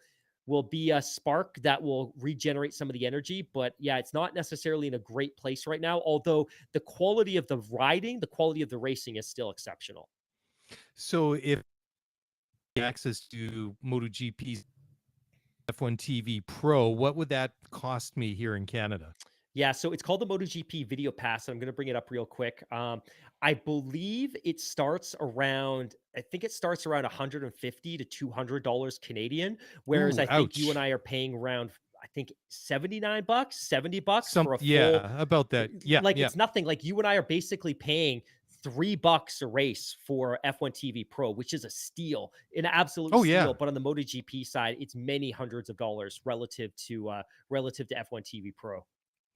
be a spark that will regenerate some of the energy. But yeah, it's not necessarily in a great place right now, although the quality of the riding, the quality of the racing is still exceptional. So if access to MotoGP's F1 TV Pro, what would that cost me here in Canada? Yeah, so it's called the MotoGP Video Pass. And I'm going to bring it up real quick. I believe it starts around, I think it starts around 150 to $200 Canadian, whereas Ooh, I think you and ouch. I are paying around, I think $79, $70 Some for a full, yeah, about that. Yeah, like yeah. it's nothing. Like you and I are basically paying $3 a race for F1 TV Pro, which is a steal, an absolute Oh yeah. steal. But on the MotoGP side, it's many hundreds of dollars relative to F1 TV Pro.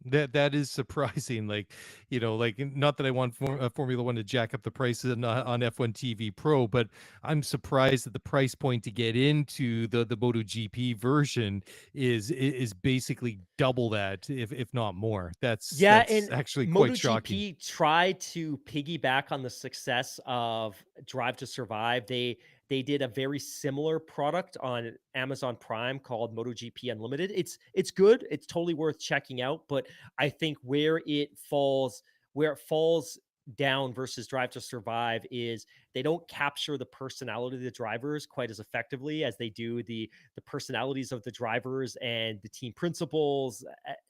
That is surprising. Like, like not that I want Formula One to jack up the prices on F1 TV Pro, but I'm surprised that the price point to get into the MotoGP version is basically double that, if not more. Yeah, That's and actually quite shocking. MotoGP tried to piggyback on the success of Drive to Survive. They did a very similar product on Amazon Prime called MotoGP Unlimited. It's good. It's totally worth checking out, but I think where it falls down versus Drive to Survive is they don't capture the personality of the drivers quite as effectively as they do the personalities of the drivers and the team principals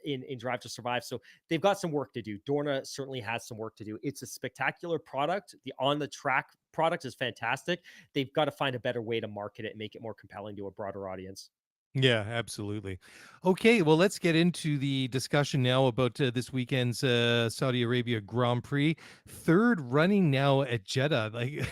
in Drive to Survive. So they've got some work to do. Dorna certainly has some work to do. It's a spectacular product. The on the track product is fantastic. They've got to find a better way to market it and make it more compelling to a broader audience. Yeah, absolutely. Okay, well, let's get into the discussion now about this weekend's Saudi Arabia Grand Prix. Third running now at Jeddah. Like,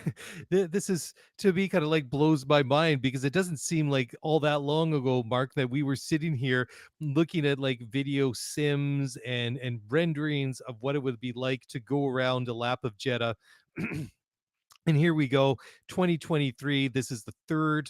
this is to me kind of like blows my mind because it doesn't seem like all that long ago, Mark, that we were sitting here looking at like video sims and renderings of what it would be like to go around a lap of Jeddah. And here we go, 2023. This is the third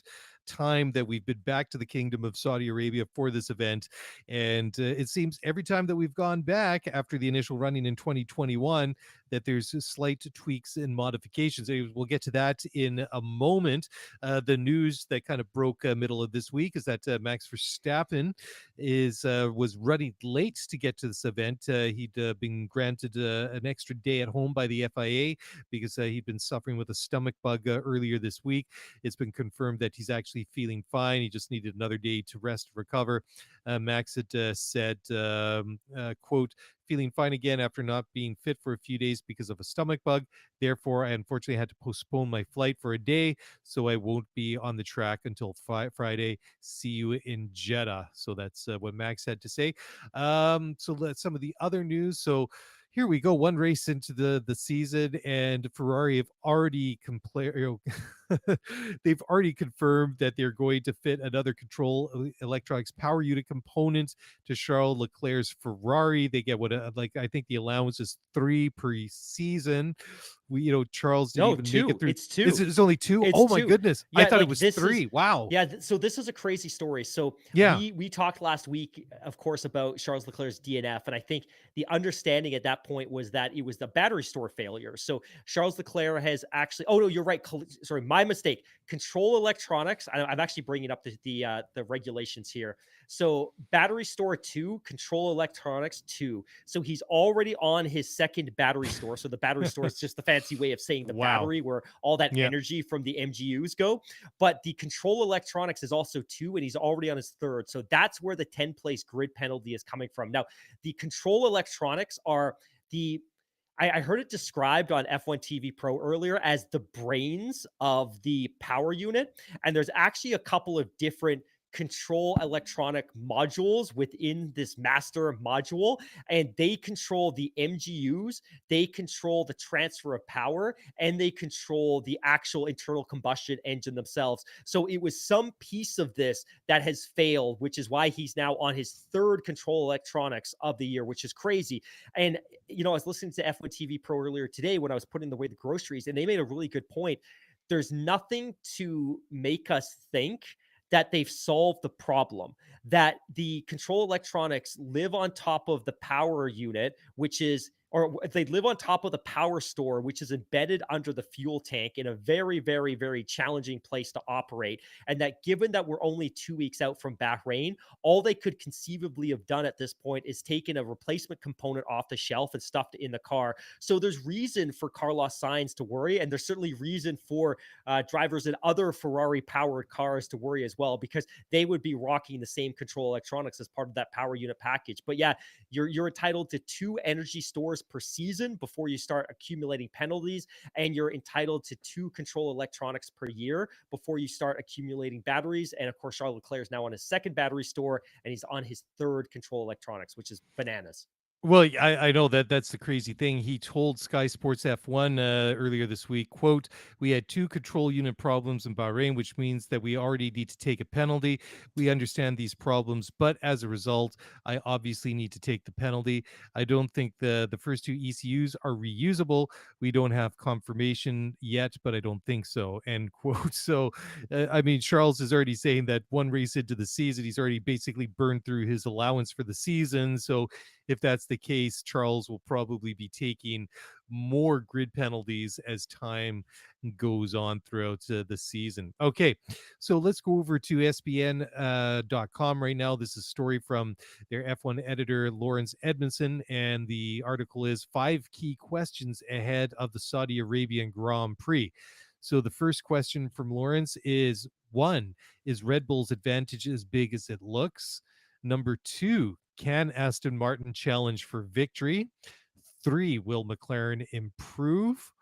time that we've been back to the Kingdom of Saudi Arabia for this event. And it seems every time that we've gone back after the initial running in 2021, that there's slight tweaks and modifications. We'll get to that in a moment. The news that kind of broke middle of this week is that Max Verstappen was running late to get to this event. He'd been granted an extra day at home by the FIA because he'd been suffering with a stomach bug earlier this week. It's been confirmed that he's actually feeling fine. He just needed another day to rest and recover. Max had said, quote, feeling fine again after not being fit for a few days because of a stomach bug. Therefore, I unfortunately had to postpone my flight for a day, so I won't be on the track until Friday. See you in Jeddah. So that's what Max had to say. So let's some of the other news. So here we go, one race into the season, and Ferrari have already they've already confirmed that they're going to fit another control electronics power unit component to Charles Leclerc's Ferrari. They get like I think the allowance is 3 per season. Charles didn't No, even make it two. through. It's Is two. it only 2? It's Oh my two. goodness, I Yeah, thought it like was this is 3. Wow. yeah, so this is a crazy story. So Yeah. we talked last week, of course, about Charles Leclerc's DNF, and I think the understanding at that point was that it was the battery store failure. So Charles Leclerc has actually, oh no, you're right. Sorry, my mistake. Control electronics. I'm actually bringing up the regulations here. So battery store 2, control electronics 2. So he's already on his second battery store. So the battery store is just the fancy way of saying the Wow. battery where all that Yeah. energy from the MGUs go. But the control electronics is also 2, and he's already on his third. So that's where the 10-place grid penalty is coming from. Now, the control electronics are the I heard it described on F1 TV Pro earlier as the brains of the power unit. And there's actually a couple of different control electronic modules within this master module, and they control the MGUs, they control the transfer of power, and they control the actual internal combustion engine themselves. So it was some piece of this that has failed, which is why he's now on his third control electronics of the year, which is crazy. And I was listening to F1 TV Pro earlier today when I was putting away the groceries, and they made a really good point. There's nothing to make us think that they've solved the problem, that the control electronics live on top of the power unit, which is, or they live on top of the power store, which is embedded under the fuel tank in a very, very, very challenging place to operate. And that given that we're only 2 weeks out from Bahrain, all they could conceivably have done at this point is taken a replacement component off the shelf and stuffed it in the car. So there's reason for Carlos Sainz to worry. And there's certainly reason for drivers in other Ferrari powered cars to worry as well, because they would be rocking the same control electronics as part of that power unit package. But yeah, you're entitled to 2 energy stores hours per season before you start accumulating penalties, and you're entitled to 2 control electronics per year before you start accumulating batteries. And of course, Charles Leclerc is now on his second battery store, and he's on his third control electronics, which is bananas. Well, I know that that's the crazy thing. He told Sky Sports F1 earlier this week, quote, "We had 2 control unit problems in Bahrain, which means that we already need to take a penalty. We understand these problems, but as a result, I obviously need to take the penalty. I don't think the first 2 ECUs are reusable. We don't have confirmation yet, but I don't think so," end quote. So, I mean, Charles is already saying that one race into the season, he's already basically burned through his allowance for the season. So if that's the case, Charles will probably be taking more grid penalties as time goes on throughout the season. Okay, so let's go over to SBN.com right now. This is a story from their F1 editor, Lawrence Edmondson, and the article is 5 key questions ahead of the Saudi Arabian Grand Prix. So the first question from Lawrence is, 1, is Red Bull's advantage as big as it looks? Number 2, can Aston Martin challenge for victory? 3, will McLaren improve?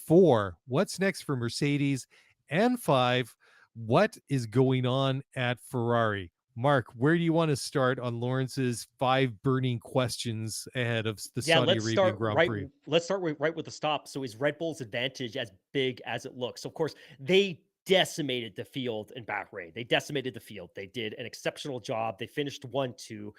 4, what's next for Mercedes? And 5, what is going on at Ferrari? Mark, where do you want to start on Lawrence's 5 burning questions ahead of the Yeah, Saudi Arabian Grand Prix? Let's start right with the stop. So is Red Bull's advantage as big as it looks? So of course, they decimated the field in Bahrain. They decimated the field. They did an exceptional job. They finished 1-2.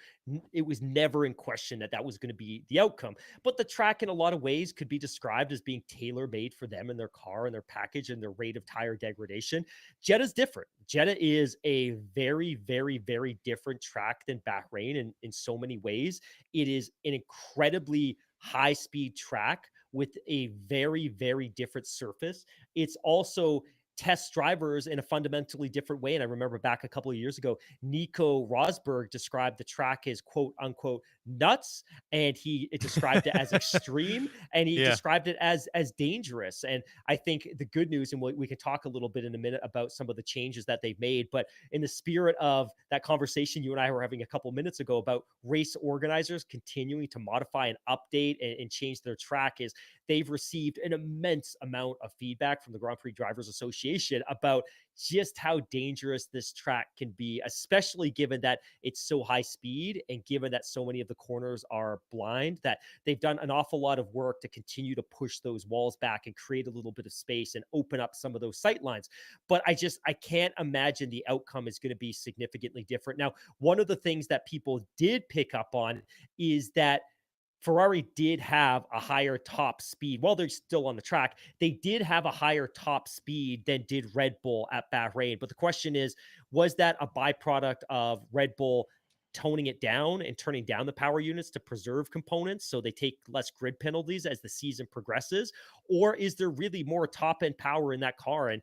It was never in question that that was going to be the outcome. But the track, in a lot of ways, could be described as being tailor-made for them and their car and their package and their rate of tire degradation. Jeddah's different. Jeddah is a very, very, very different track than Bahrain in so many ways. It is an incredibly high speed track with a very, very different surface. It's also test drivers in a fundamentally different way. And I remember back a couple of years ago, Nico Rosberg described the track as quote unquote nuts, and he described it as extreme, and he Yeah. described it as dangerous. And I think the good news, and we can talk a little bit in a minute about some of the changes that they've made, but in the spirit of that conversation you and I were having a couple minutes ago about race organizers continuing to modify and update and change their track, is they've received an immense amount of feedback from the Grand Prix Drivers Association about just how dangerous this track can be, especially given that it's so high speed and given that so many of the corners are blind, that they've done an awful lot of work to continue to push those walls back and create a little bit of space and open up some of those sight lines. But I can't imagine the outcome is going to be significantly different. Now, one of the things that people did pick up on is that Ferrari did have a higher top speed. While they're still on the track, they did have a higher top speed than did Red Bull at Bahrain. But the question is, was that a byproduct of Red Bull toning it down and turning down the power units to preserve components so they take less grid penalties as the season progresses? Or is there really more top end power in that car? And,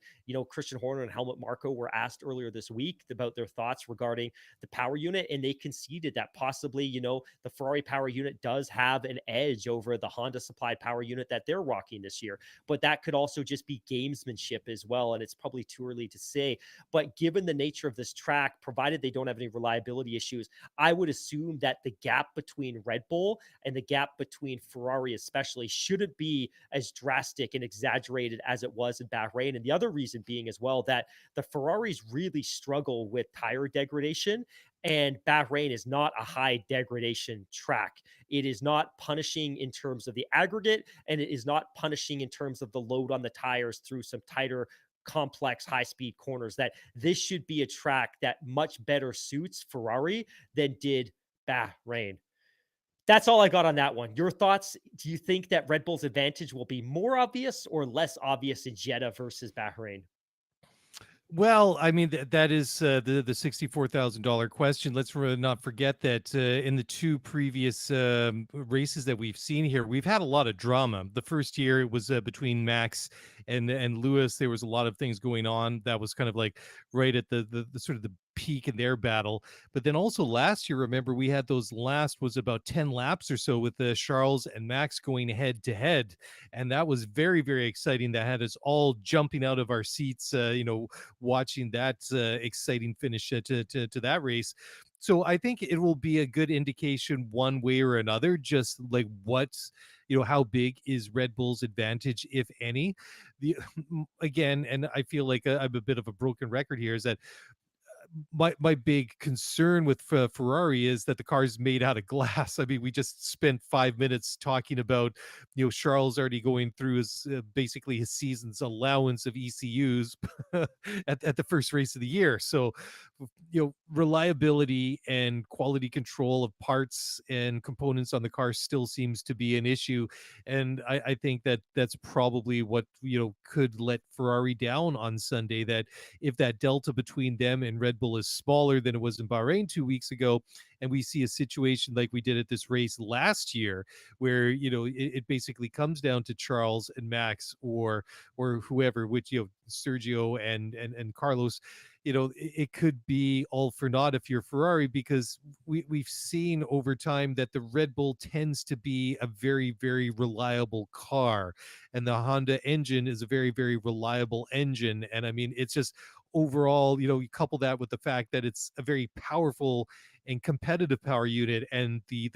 Christian Horner and Helmut Marko were asked earlier this week about their thoughts regarding the power unit, and they conceded that possibly, the Ferrari power unit does have an edge over the Honda supplied power unit that they're rocking this year. But that could also just be gamesmanship as well. And it's probably too early to say. But given the nature of this track, provided they don't have any reliability issues, I would assume that the gap between Red Bull and the gap between Ferrari especially shouldn't be as drastic and exaggerated as it was in Bahrain. And the other reason being as well that the Ferraris really struggle with tire degradation, and Bahrain is not a high degradation track. It is not punishing in terms of the aggregate, and it is not punishing in terms of the load on the tires through some tighter, complex high-speed corners. That this should be a track that much better suits Ferrari than did Bahrain. That's all I got on that one. Your thoughts? Do you think that Red Bull's advantage will be more obvious or less obvious in Jeddah versus Bahrain? Well, I mean, that is the $64,000 question. Let's not forget that in the 2 previous races that we've seen here, we've had a lot of drama. The first year it was between Max and Lewis. There was a lot of things going on. That was kind of like right at the sort of the peak in their battle. But then also last year, remember, we had those last was about 10 laps or so with Charles and Max going head to head. And that was very, very exciting. That had us all jumping out of our seats, watching that exciting finish to that race. So I think it will be a good indication one way or another, just like what's, how big is Red Bull's advantage, if any. The again, and I feel like I'm a bit of a broken record here, is that my big concern with Ferrari is that the car is made out of glass. I mean, we just spent 5 minutes talking about, Charles already going through his basically his season's allowance of ECUs at the first race of the year. So, reliability and quality control of parts and components on the car still seems to be an issue, and I think that that's probably what could let Ferrari down on Sunday. That if that delta between them and Red Bull is smaller than it was in Bahrain 2 weeks ago, and we see a situation like we did at this race last year, where it basically comes down to Charles and Max, or whoever, which Sergio and Carlos, it could be all for naught if you're Ferrari, because we've seen over time that the Red Bull tends to be a very, very reliable car, and the Honda engine is a very, very reliable engine. And I mean, it's just overall, you couple that with the fact that it's a very powerful and competitive power unit, and the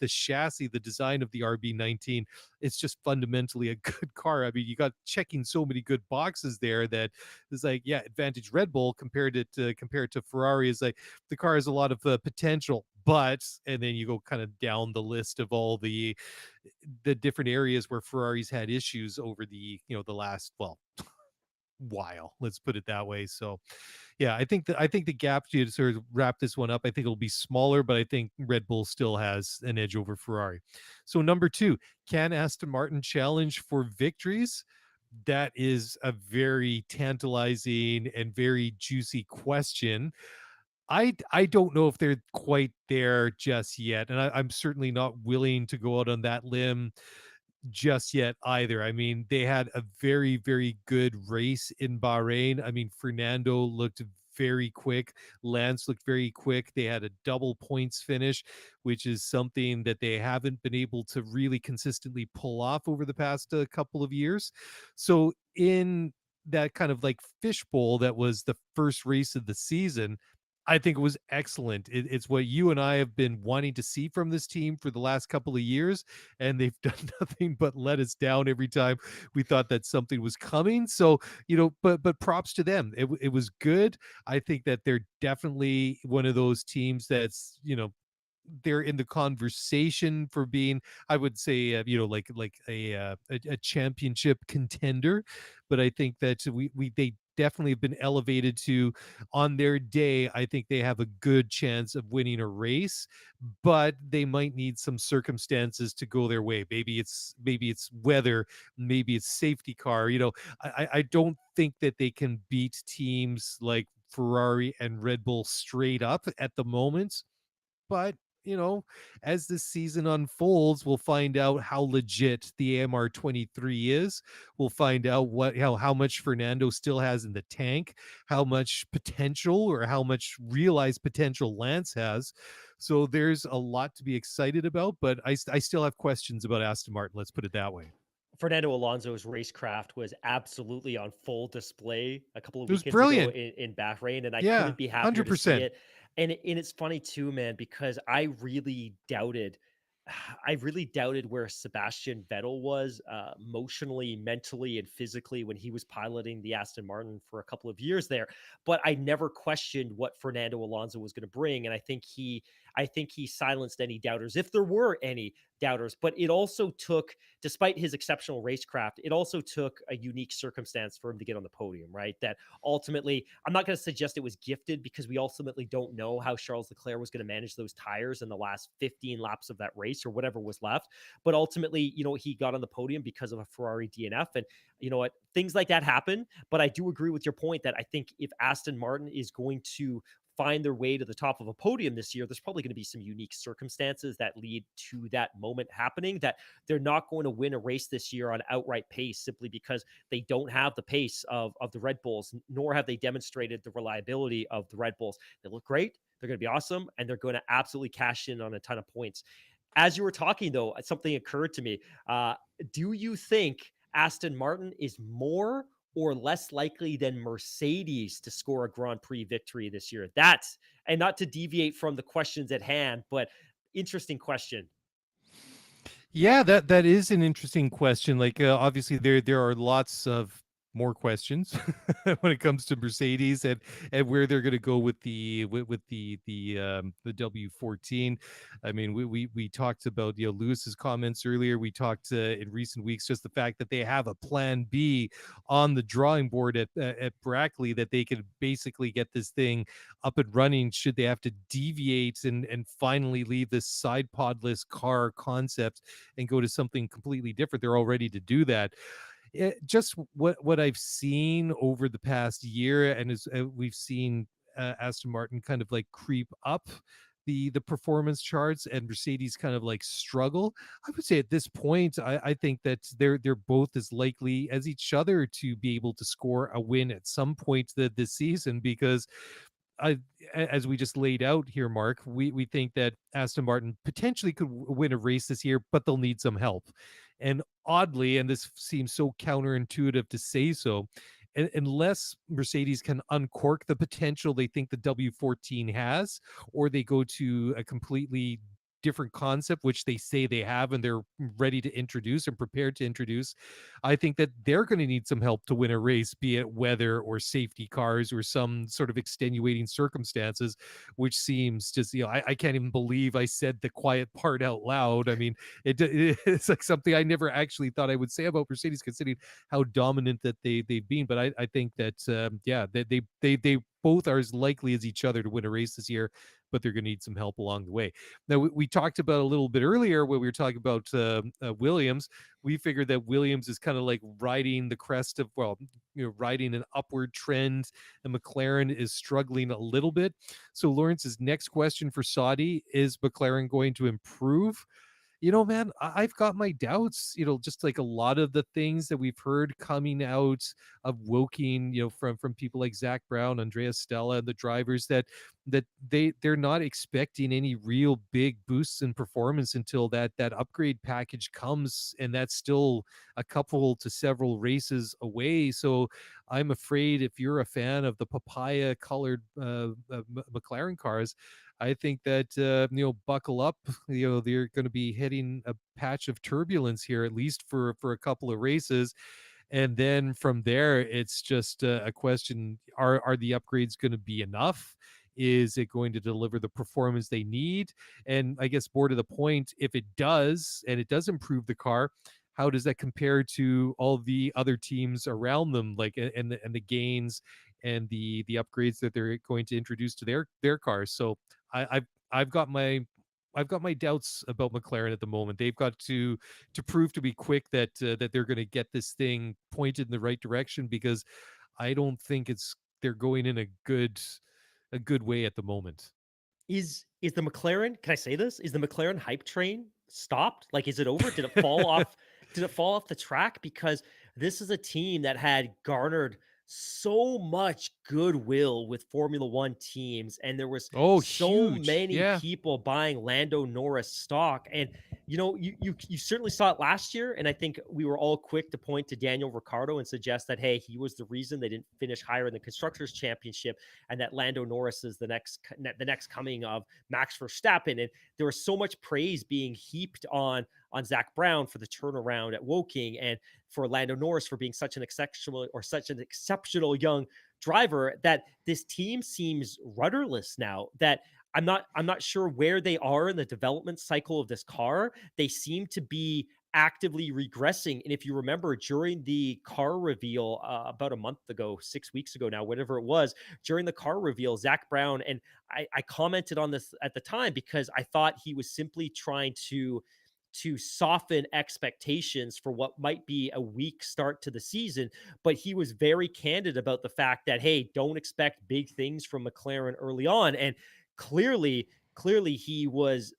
chassis, the design of the RB19, it's just fundamentally a good car. I mean, you got checking so many good boxes there that it's like, yeah, advantage Red Bull compared to Ferrari is like the car has a lot of potential, but, and then you go kind of down the list of all the different areas where Ferrari's had issues over the last, well, while, let's put it that way. So yeah, I think the gap, to sort of wrap this one up, I think it'll be smaller, but I think Red Bull still has an edge over Ferrari. So number 2, can Aston Martin challenge for victories? That is a very tantalizing and very juicy question. I don't know if they're quite there just yet, and I'm certainly not willing to go out on that limb just yet either. I mean, they had a very, very good race in Bahrain. I mean, Fernando looked very quick. Lance looked very quick. They had a double points finish, which is something that they haven't been able to really consistently pull off over the past couple of years. So in that kind of like fishbowl that was the first race of the season, I think it was excellent. It's what you and I have been wanting to see from this team for the last couple of years, and they've done nothing but let us down every time we thought that something was coming. So, but props to them. It was good. I think that they're definitely one of those teams that's, they're in the conversation for being, I would say, like a championship contender. But I think that they definitely have been elevated to, on their day, I think they have a good chance of winning a race, but they might need some circumstances to go their way. Maybe it's weather, maybe it's safety car. I don't think that they can beat teams like Ferrari and Red Bull straight up at the moment. But, as this season unfolds, we'll find out how legit the AMR23 is. We'll find out how much Fernando still has in the tank, how much potential, or how much realized potential Lance has. So there's a lot to be excited about, but I still have questions about Aston Martin. Let's put it that way. Fernando Alonso's racecraft was absolutely on full display a couple of It was weekends ago brilliant. in Bahrain, and I Yeah, couldn't be happier to see 100%. it. And it's funny too, man, because I really doubted, I really doubted where Sebastian Vettel was emotionally, mentally, and physically when he was piloting the Aston Martin for a couple of years there. But I never questioned what Fernando Alonso was going to bring, and I think he silenced any doubters, if there were any doubters. But it also took, despite his exceptional racecraft, it also took a unique circumstance for him to get on the podium, right? That ultimately, I'm not going to suggest it was gifted, because we ultimately don't know how Charles Leclerc was going to manage those tires in the last 15 laps of that race or whatever was left. But ultimately, he got on the podium because of a Ferrari DNF. And you know what? Things like that happen. But I do agree with your point that I think if Aston Martin is going to find their way to the top of a podium this year, there's probably going to be some unique circumstances that lead to that moment happening, that they're not going to win a race this year on outright pace simply because they don't have the pace of the Red Bulls, nor have they demonstrated the reliability of the Red Bulls. They look great. They're going to be awesome, and they're going to absolutely cash in on a ton of points. As you were talking, though, something occurred to me. Do you think Aston Martin is more or less likely than Mercedes to score a Grand Prix victory this year? That's, and not to deviate from the questions at hand, but interesting question. Yeah, that is an interesting question. Like, obviously, there are lots of more questions when it comes to Mercedes and where they're going to go with the W14. I mean, we talked about Lewis's comments earlier. We talked in recent weeks just the fact that they have a plan B on the drawing board at Brackley, that they could basically get this thing up and running should they have to deviate and finally leave this side podless car concept and go to something completely different. They're all ready to do that. Just what I've seen over the past year, and as we've seen Aston Martin kind of like creep up the performance charts and Mercedes kind of like struggle. I would say at this point, I think that they're both as likely as each other to be able to score a win at some point this season, because as we just laid out here, Mark, we think that Aston Martin potentially could win a race this year, but they'll need some help. And oddly, and this seems so counterintuitive to say so, unless Mercedes can uncork the potential they think the W14 has, or they go to a completely different concept, which they say they have and they're ready to introduce and prepared to introduce, I think that they're going to need some help to win a race, be it weather or safety cars or some sort of extenuating circumstances, which seems just, I can't even believe I said the quiet part out loud. I mean, it's like something I never actually thought I would say about Mercedes, considering how dominant that they've been. But I think that, yeah, they both are as likely as each other to win a race this year, but they're going to need some help along the way. Now, we talked about a little bit earlier when we were talking about Williams. We figured that Williams is kind of like riding the crest of, well, riding an upward trend, and McLaren is struggling a little bit. So Lawrence's next question for Saudi: is McLaren going to improve? Man, I've got my doubts, just like a lot of the things that we've heard coming out of Woking, from people like Zach Brown, Andrea Stella, and the drivers, that they're not expecting any real big boosts in performance until that upgrade package comes, and that's still a couple to several races away. So I'm afraid if you're a fan of the papaya colored McLaren cars, I think that buckle up. They're going to be hitting a patch of turbulence here, at least for a couple of races, and then from there, it's just a question: are the upgrades going to be enough? Is it going to deliver the performance they need? And I guess more to the point, if it does, and it does improve the car, how does that compare to all the other teams around them, like and the gains and the upgrades that they're going to introduce to their cars? So I've got my doubts about McLaren at the moment. They've got to prove to be quick that they're going to get this thing pointed in the right direction, because I don't think they're going in a good way at the moment. Is the McLaren, can I say this? Is the McLaren hype train stopped? Like, is it over? Did it fall off? Did it fall off the track? Because this is a team that had garnered so much goodwill with Formula One teams, and there was Oh, so huge. many Yeah. people buying Lando Norris stock. And you certainly saw it last year, and I think we were all quick to point to Daniel Ricciardo and suggest that, hey, he was the reason they didn't finish higher in the Constructors' Championship, and that Lando Norris is the next coming of Max Verstappen. And there was so much praise being heaped on Zach Brown for the turnaround at Woking, and for Lando Norris for being such an exceptional young driver, that this team seems rudderless now. That I'm not sure where they are in the development cycle of this car. They seem to be actively regressing. And if you remember, during the car reveal about a month ago, 6 weeks ago now, whatever it was, during the car reveal, Zach Brown, and I commented on this at the time because I thought he was simply trying to soften expectations for what might be a weak start to the season. But he was very candid about the fact that, hey, don't expect big things from McLaren early on. And clearly he was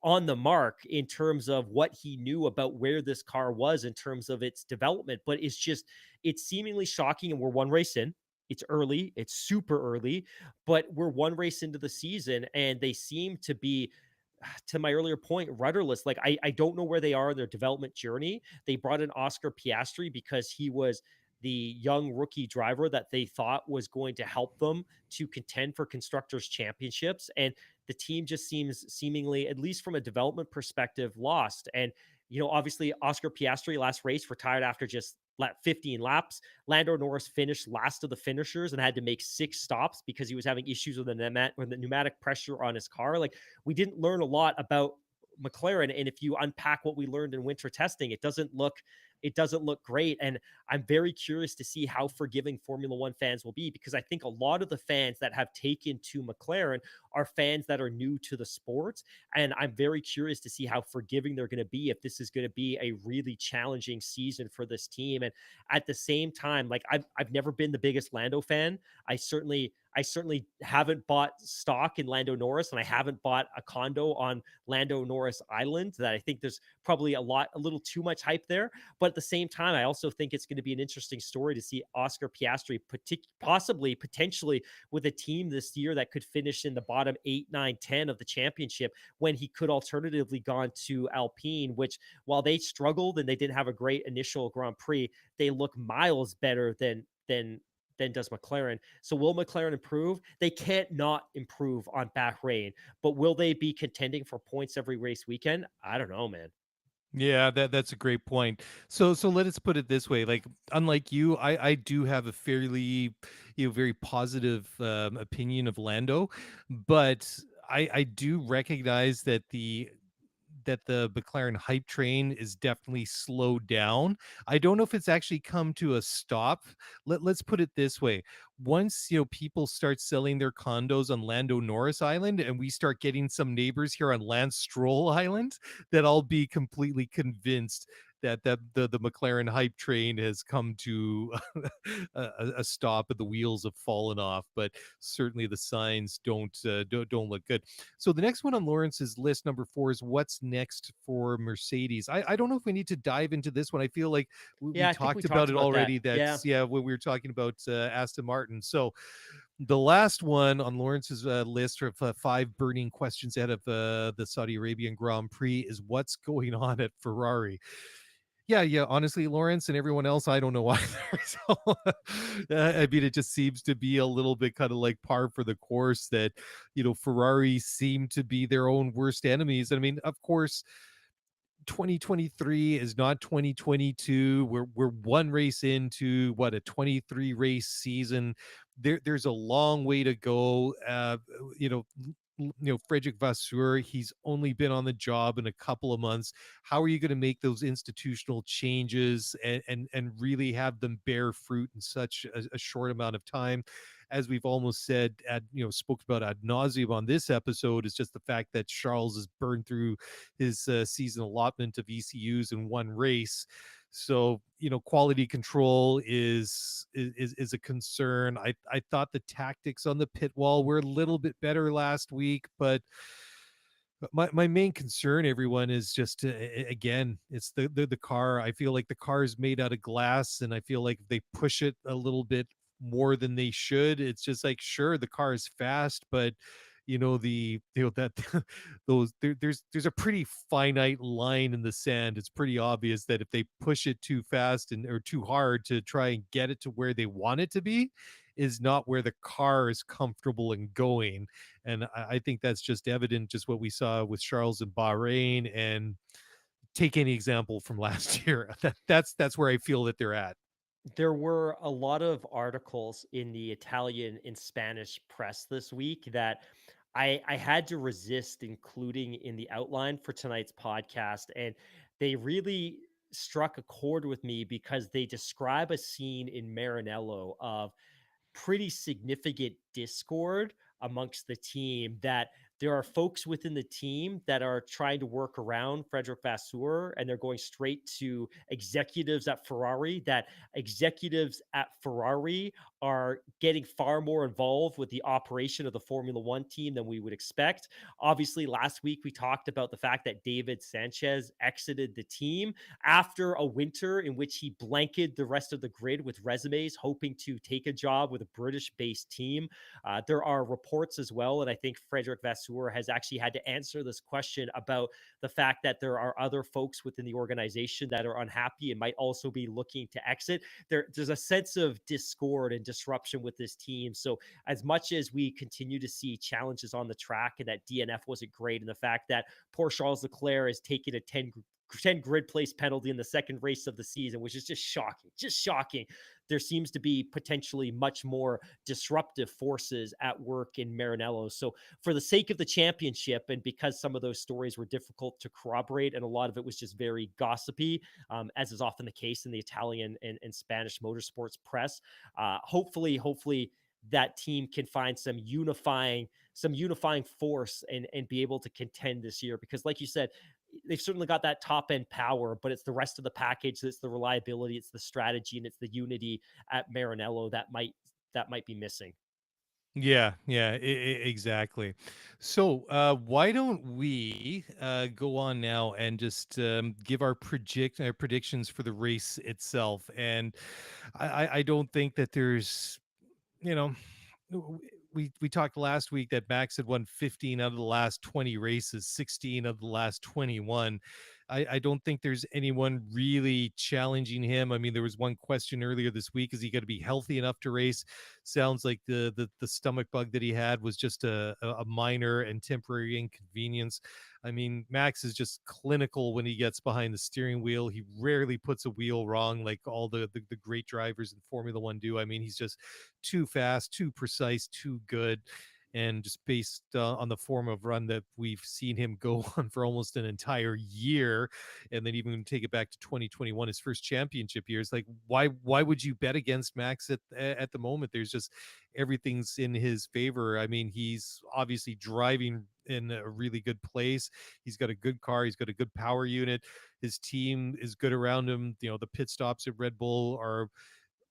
on the mark in terms of what he knew about where this car was in terms of its development. But it's seemingly shocking. And we're one race in. It's early. It's super early, but we're one race into the season, and they seem to be, to my earlier point, rudderless. Like, I don't know where they are in their development journey. They brought in Oscar Piastri because he was the young rookie driver that they thought was going to help them to contend for constructors championships. And the team just seems seemingly, at least from a development perspective, lost. And, obviously Oscar Piastri last race retired after just 15 laps. Lando Norris finished last of the finishers and had to make 6 stops because he was having issues with the pneumatic pressure on his car. Like, we didn't learn a lot about McLaren. And if you unpack what we learned in winter testing, it doesn't look great. And I'm very curious to see how forgiving Formula One fans will be, because I think a lot of the fans that have taken to McLaren are fans that are new to the sport. And I'm very curious to see how forgiving they're going to be if this is going to be a really challenging season for this team. And at the same time, like, I've never been the biggest Lando fan. I certainly haven't bought stock in Lando Norris, and I haven't bought a condo on Lando Norris Island. That I think there's probably a little too much hype there. But at the same time, I also think it's going to be an interesting story to see Oscar Piastri potentially with a team this year that could finish in the bottom 8, 9, 10 of the championship, when he could alternatively gone to Alpine, which, while they struggled and they didn't have a great initial Grand Prix, they look miles better than does McLaren. So will McLaren improve? They can't not improve on Bahrain, but will they be contending for points every race weekend? I don't know, man. Yeah, that's a great point. So let us put it this way: like, unlike you, I do have a fairly, very positive opinion of Lando, but I do recognize that the McLaren hype train is definitely slowed down. I don't know if it's actually come to a stop. Let's put it this way. Once, people start selling their condos on Lando Norris Island and we start getting some neighbors here on Lance Stroll Island, that I'll be completely convinced that the McLaren hype train has come to a stop and the wheels have fallen off. But certainly the signs don't look good. So the next one on Lawrence's list, number 4, is what's next for Mercedes. I don't know if we need to dive into this one. I feel like we Yeah, I think we talked about talked it about that. already. Yeah. When we were talking about Aston Martin. So the last one on Lawrence's list of 5 burning questions ahead of the Saudi Arabian Grand Prix is what's going on at Ferrari. Yeah. Honestly, Lawrence and everyone else, I don't know either. So, I mean, it just seems to be a little bit kind of like par for the course that, Ferrari seem to be their own worst enemies. I mean, of course, 2023 is not 2022. We're one race into a 23 race season. There's a long way to go. Frederick Vasseur, he's only been on the job in a couple of months. How are you going to make those institutional changes and really have them bear fruit in such a short amount of time? As we've almost said, spoke about ad nauseum on this episode, is just the fact that Charles has burned through his season allotment of ECUs in one race. So, quality control is a concern. I thought the tactics on the pit wall were a little bit better last week, but my main concern, everyone, is just again, it's the car. I feel like the car is made out of glass, and I feel like if they push it a little bit more than they should, it's just like, sure, the car is fast, but that there's a pretty finite line in the sand. It's pretty obvious that if they push it too fast or too hard to try and get it to where they want it to be, is not where the car is comfortable in going. And I think that's just evident, just what we saw with Charles in Bahrain. And take any example from last year. That's where I feel that they're at. There were a lot of articles in the Italian and Spanish press this week that I had to resist including in the outline for tonight's podcast. And they really struck a chord with me because they describe a scene in Maranello of pretty significant discord amongst the team, that there are folks within the team that are trying to work around Frederick Vasseur, and they're going straight to executives at Ferrari, that executives at Ferrari are getting far more involved with the operation of the Formula One team than we would expect. Obviously, last week we talked about the fact that David Sanchez exited the team after a winter in which he blanketed the rest of the grid with resumes, hoping to take a job with a British-based team. There are reports as well, and I think Frederick Vasseur Tour has actually had to answer this question about the fact that there are other folks within the organization that are unhappy and might also be looking to exit. There's a sense of discord and disruption with this team. So as much as we continue to see challenges on the track and that DNF wasn't great, and the fact that poor Charles Leclerc has taken a 10 grid place penalty in the second race of the season, which is just shocking. There seems to be potentially much more disruptive forces at work in Maranello. So for the sake of the championship, and because some of those stories were difficult to corroborate, and a lot of it was just very gossipy, as is often the case in the Italian and Spanish motorsports press, hopefully that team can find some unifying force and be able to contend this year. Because like you said, they've certainly got that top end power, but it's the rest of the package. It's the reliability, it's the strategy, and it's the unity at Maranello that might be missing. Yeah, exactly. So, why don't we go on now and just give our predictions for the race itself? And I don't think that there's, you know, we talked last week that Max had won 15 out of the last 20 races, 16 of the last 21. I don't think there's anyone really challenging him. I mean, there was one question earlier this week: is he going to be healthy enough to race? Sounds like the stomach bug that he had was just a minor and temporary inconvenience. I mean, Max is just clinical when he gets behind the steering wheel. He rarely puts a wheel wrong like all the great drivers in Formula One do. I mean, he's just too fast, too precise, too good. And just based on the form of run that we've seen him go on for almost an entire year, and then even take it back to 2021, his first championship year, it's like, why would you bet against Max at the moment? There's just everything's in his favor. I mean, he's obviously driving in a really good place. He's got a good car. He's got a good power unit. His team is good around him. You know, the pit stops at Red Bull are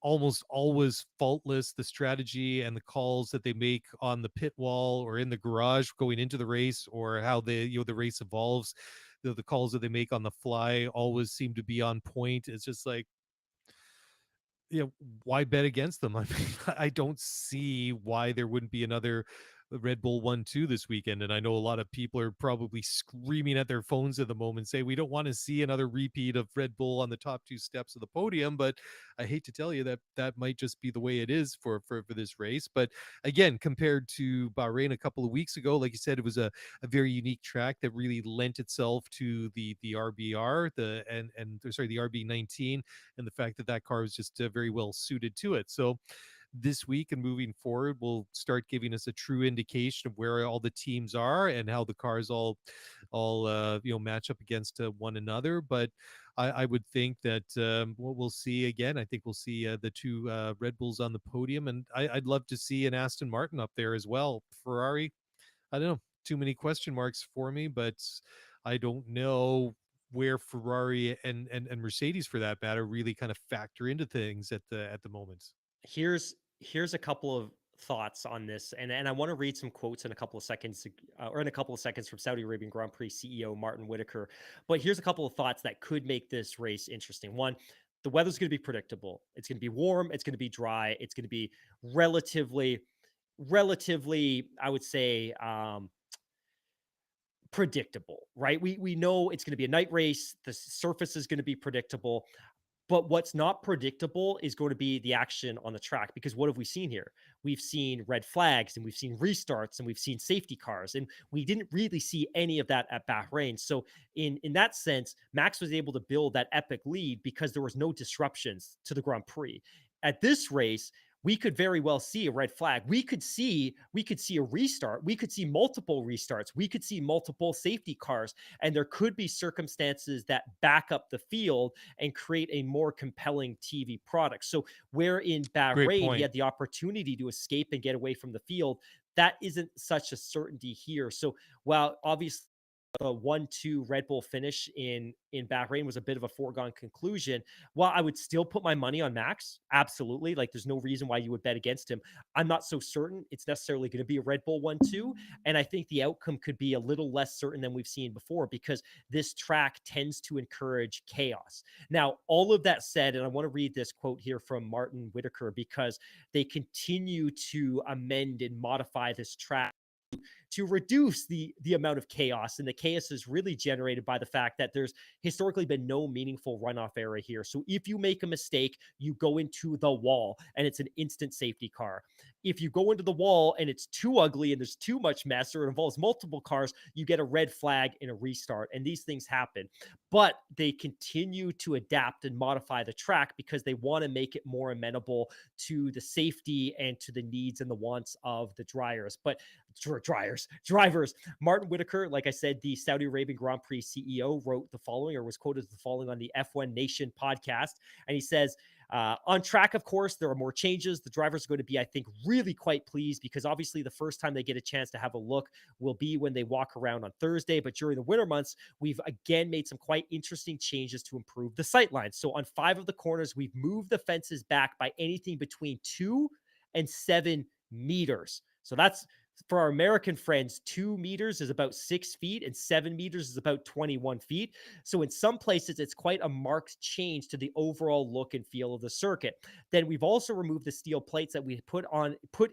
almost always faultless. The strategy and the calls that they make on the pit wall or in the garage going into the race, or how the race evolves, the calls that they make on the fly always seem to be on point. It's just like, why bet against them? I mean, I don't see why there wouldn't be another Red Bull 1-2 this weekend. And I know a lot of people are probably screaming at their phones at the moment, say we don't want to see another repeat of Red Bull on the top two steps of the podium. But I hate to tell you that might just be the way it is for this race. But again, compared to Bahrain a couple of weeks ago, like you said, it was a very unique track that really lent itself to the RBR, the RB19, and the fact that car was just very well suited to it. So this week and moving forward will start giving us a true indication of where all the teams are and how the cars all match up against one another. But I would think that what we'll see again, I think we'll see the two Red Bulls on the podium, and I'd love to see an Aston Martin up there as well. Ferrari, I don't know, too many question marks for me, but I don't know where Ferrari and Mercedes, for that matter, really kind of factor into things at the moment. Here's a couple of thoughts on this, and I want to read some quotes in a couple of seconds, from Saudi Arabian Grand Prix CEO Martin Whitaker. But here's a couple of thoughts that could make this race interesting. One, the weather's going to be predictable. It's going to be warm. It's going to be dry. It's going to be relatively, I would say, predictable, right? We know it's going to be a night race. The surface is going to be predictable. But what's not predictable is going to be the action on the track, because what have we seen here? We've seen red flags, and we've seen restarts, and we've seen safety cars, and we didn't really see any of that at Bahrain. So in that sense, Max was able to build that epic lead because there was no disruptions to the Grand Prix. At this race, we could very well see a red flag. We could see a restart. We could see multiple restarts. We could see multiple safety cars, and there could be circumstances that back up the field and create a more compelling TV product. So where in Bahrain he had the opportunity to escape and get away from the field, that isn't such a certainty here. So while obviously the 1-2 Red Bull finish in Bahrain was a bit of a foregone conclusion, while I would still put my money on Max, absolutely, like there's no reason why you would bet against him, I'm not so certain it's necessarily going to be a Red Bull 1-2. And I think the outcome could be a little less certain than we've seen before, because this track tends to encourage chaos. Now, all of that said, and I want to read this quote here from Martin Whitaker, because they continue to amend and modify this track to reduce the amount of chaos. And the chaos is really generated by the fact that there's historically been no meaningful runoff area here. So if you make a mistake, you go into the wall and it's an instant safety car. If you go into the wall and it's too ugly and there's too much mess or it involves multiple cars, you get a red flag and a restart. And these things happen. But they continue to adapt and modify the track because they want to make it more amenable to the safety and to the needs and the wants of the drivers. But drivers. Martin Whitaker, like I said, the Saudi Arabian Grand Prix CEO, wrote the following, or was quoted as the following on the F1 Nation podcast. And he says, on track, of course, there are more changes. The drivers are going to be, I think, really quite pleased because obviously the first time they get a chance to have a look will be when they walk around on Thursday. But during the winter months, we've again made some quite interesting changes to improve the sight lines. So on 5 of the corners, we've moved the fences back by anything between 2 and 7 meters. So that's, for our American friends, 2 meters is about 6 feet and 7 meters is about 21 feet. So in some places, it's quite a marked change to the overall look and feel of the circuit. Then we've also removed the steel plates that we put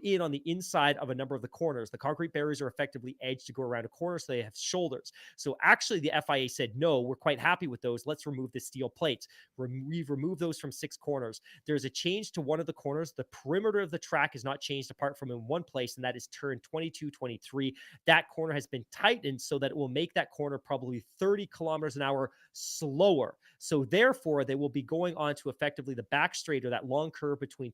in on the inside of a number of the corners. The concrete barriers are effectively edged to go around a corner, so they have shoulders. So actually, the FIA said, no, we're quite happy with those. Let's remove the steel plates. We've removed those from 6 corners. There's a change to one of the corners. The perimeter of the track is not changed apart from in one place, and that is turn 22, 23. That corner has been tightened so that it will make that corner probably 30 kilometers an hour slower. So therefore, they will be going on to effectively the back straight, or that long curve between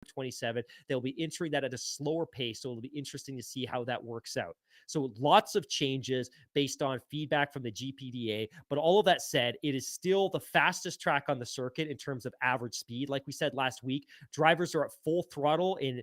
27. They'll be entering that at a slower pace. So it'll be interesting to see how that works out. So lots of changes based on feedback from the GPDA. But all of that said, it is still the fastest track on the circuit in terms of average speed. Like we said last week, drivers are at full throttle in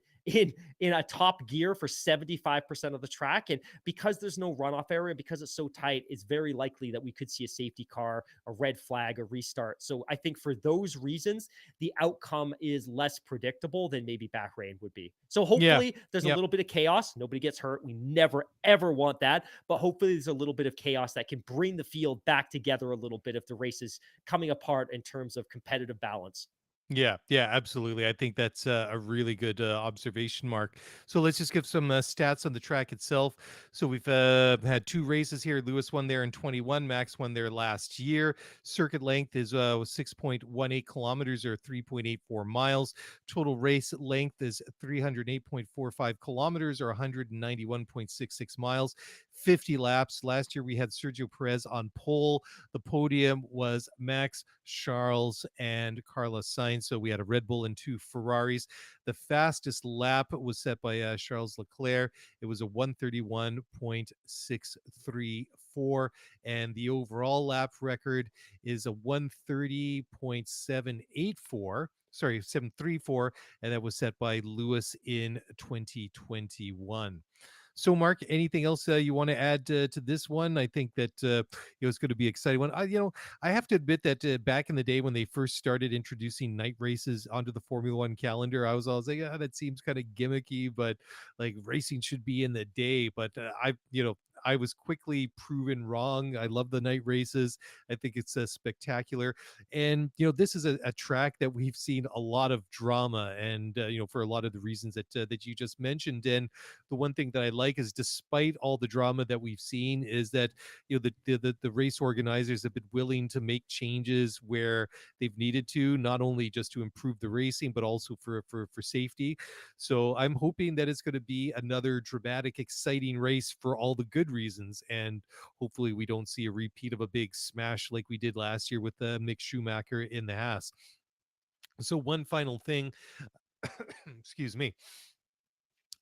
a top gear for 75% of the track. And because there's no runoff area, because it's so tight, it's very likely that we could see a safety car, a red flag, a restart. So I think for those reasons, the outcome is less predictable than maybe Bahrain would be. So hopefully there's a little bit of chaos. Nobody gets hurt. We never, ever want that. But hopefully there's a little bit of chaos that can bring the field back together a little bit if the race is coming apart in terms of competitive balance. Yeah, absolutely. I think that's a really good observation, Mark. So let's just give some stats on the track itself. So we've had 2 races here. Lewis won there in 21. Max won there last year. Circuit length is 6.18 kilometers or 3.84 miles. Total race length is 308.45 kilometers or 191.66 miles. 50 laps. Last year we had Sergio Perez on pole. The podium was Max, Charles, and Carlos Sainz. So we had a Red Bull and 2 Ferraris. The fastest lap was set by Charles Leclerc. It was a 131.634, and the overall lap record is a 130.784. Sorry, 734, and that was set by Lewis in 2021. So, Mark, anything else you want to add to this one? I think that it's going to be an exciting one. I have to admit that back in the day when they first started introducing night races onto the Formula One calendar, I was always like, that seems kind of gimmicky, but like racing should be in the day. But I was quickly proven wrong. I love the night races. I think it's spectacular. And, this is a track that we've seen a lot of drama and, for a lot of the reasons that you just mentioned. And the one thing that I like is, despite all the drama that we've seen, is that, the race organizers have been willing to make changes where they've needed to, not only just to improve the racing, but also for safety. So I'm hoping that it's going to be another dramatic, exciting race for all the good reasons, and hopefully we don't see a repeat of a big smash like we did last year with Mick Schumacher in the Haas. So one final thing, excuse me.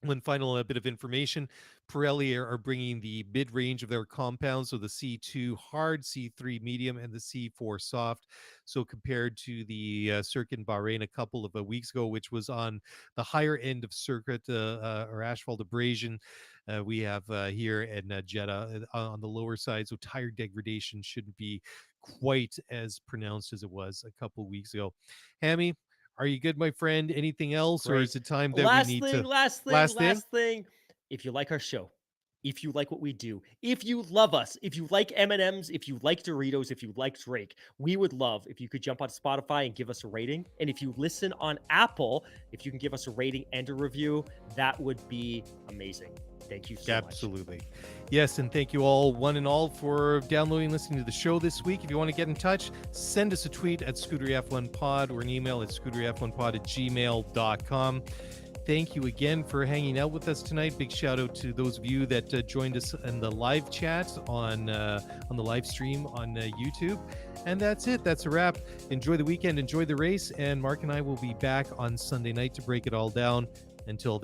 One final bit of information. Pirelli are bringing the mid-range of their compounds, so the C2 hard, C3 medium, and the C4 soft. So compared to the circuit in Bahrain a couple of weeks ago, which was on the higher end of circuit or asphalt abrasion, we have here in Jeddah on the lower side. So tire degradation shouldn't be quite as pronounced as it was a couple of weeks ago. Hammy, are you good, my friend? Anything else, or is it time that we need to... Last thing. If you like our show, if you like what we do, if you love us, if you like M&Ms, if you like Doritos, if you like Drake, we would love if you could jump on Spotify and give us a rating. And if you listen on Apple, if you can give us a rating and a review, that would be amazing. Thank you so much. Absolutely. Yes, and thank you all, one and all, for downloading and listening to the show this week. If you want to get in touch, send us a tweet at ScuderiF1Pod or an email at ScuderiF1Pod@gmail.com. Thank you again for hanging out with us tonight. Big shout out to those of you that joined us in the live chat on the live stream on YouTube. And that's it. That's a wrap. Enjoy the weekend. Enjoy the race. And Mark and I will be back on Sunday night to break it all down. Until then.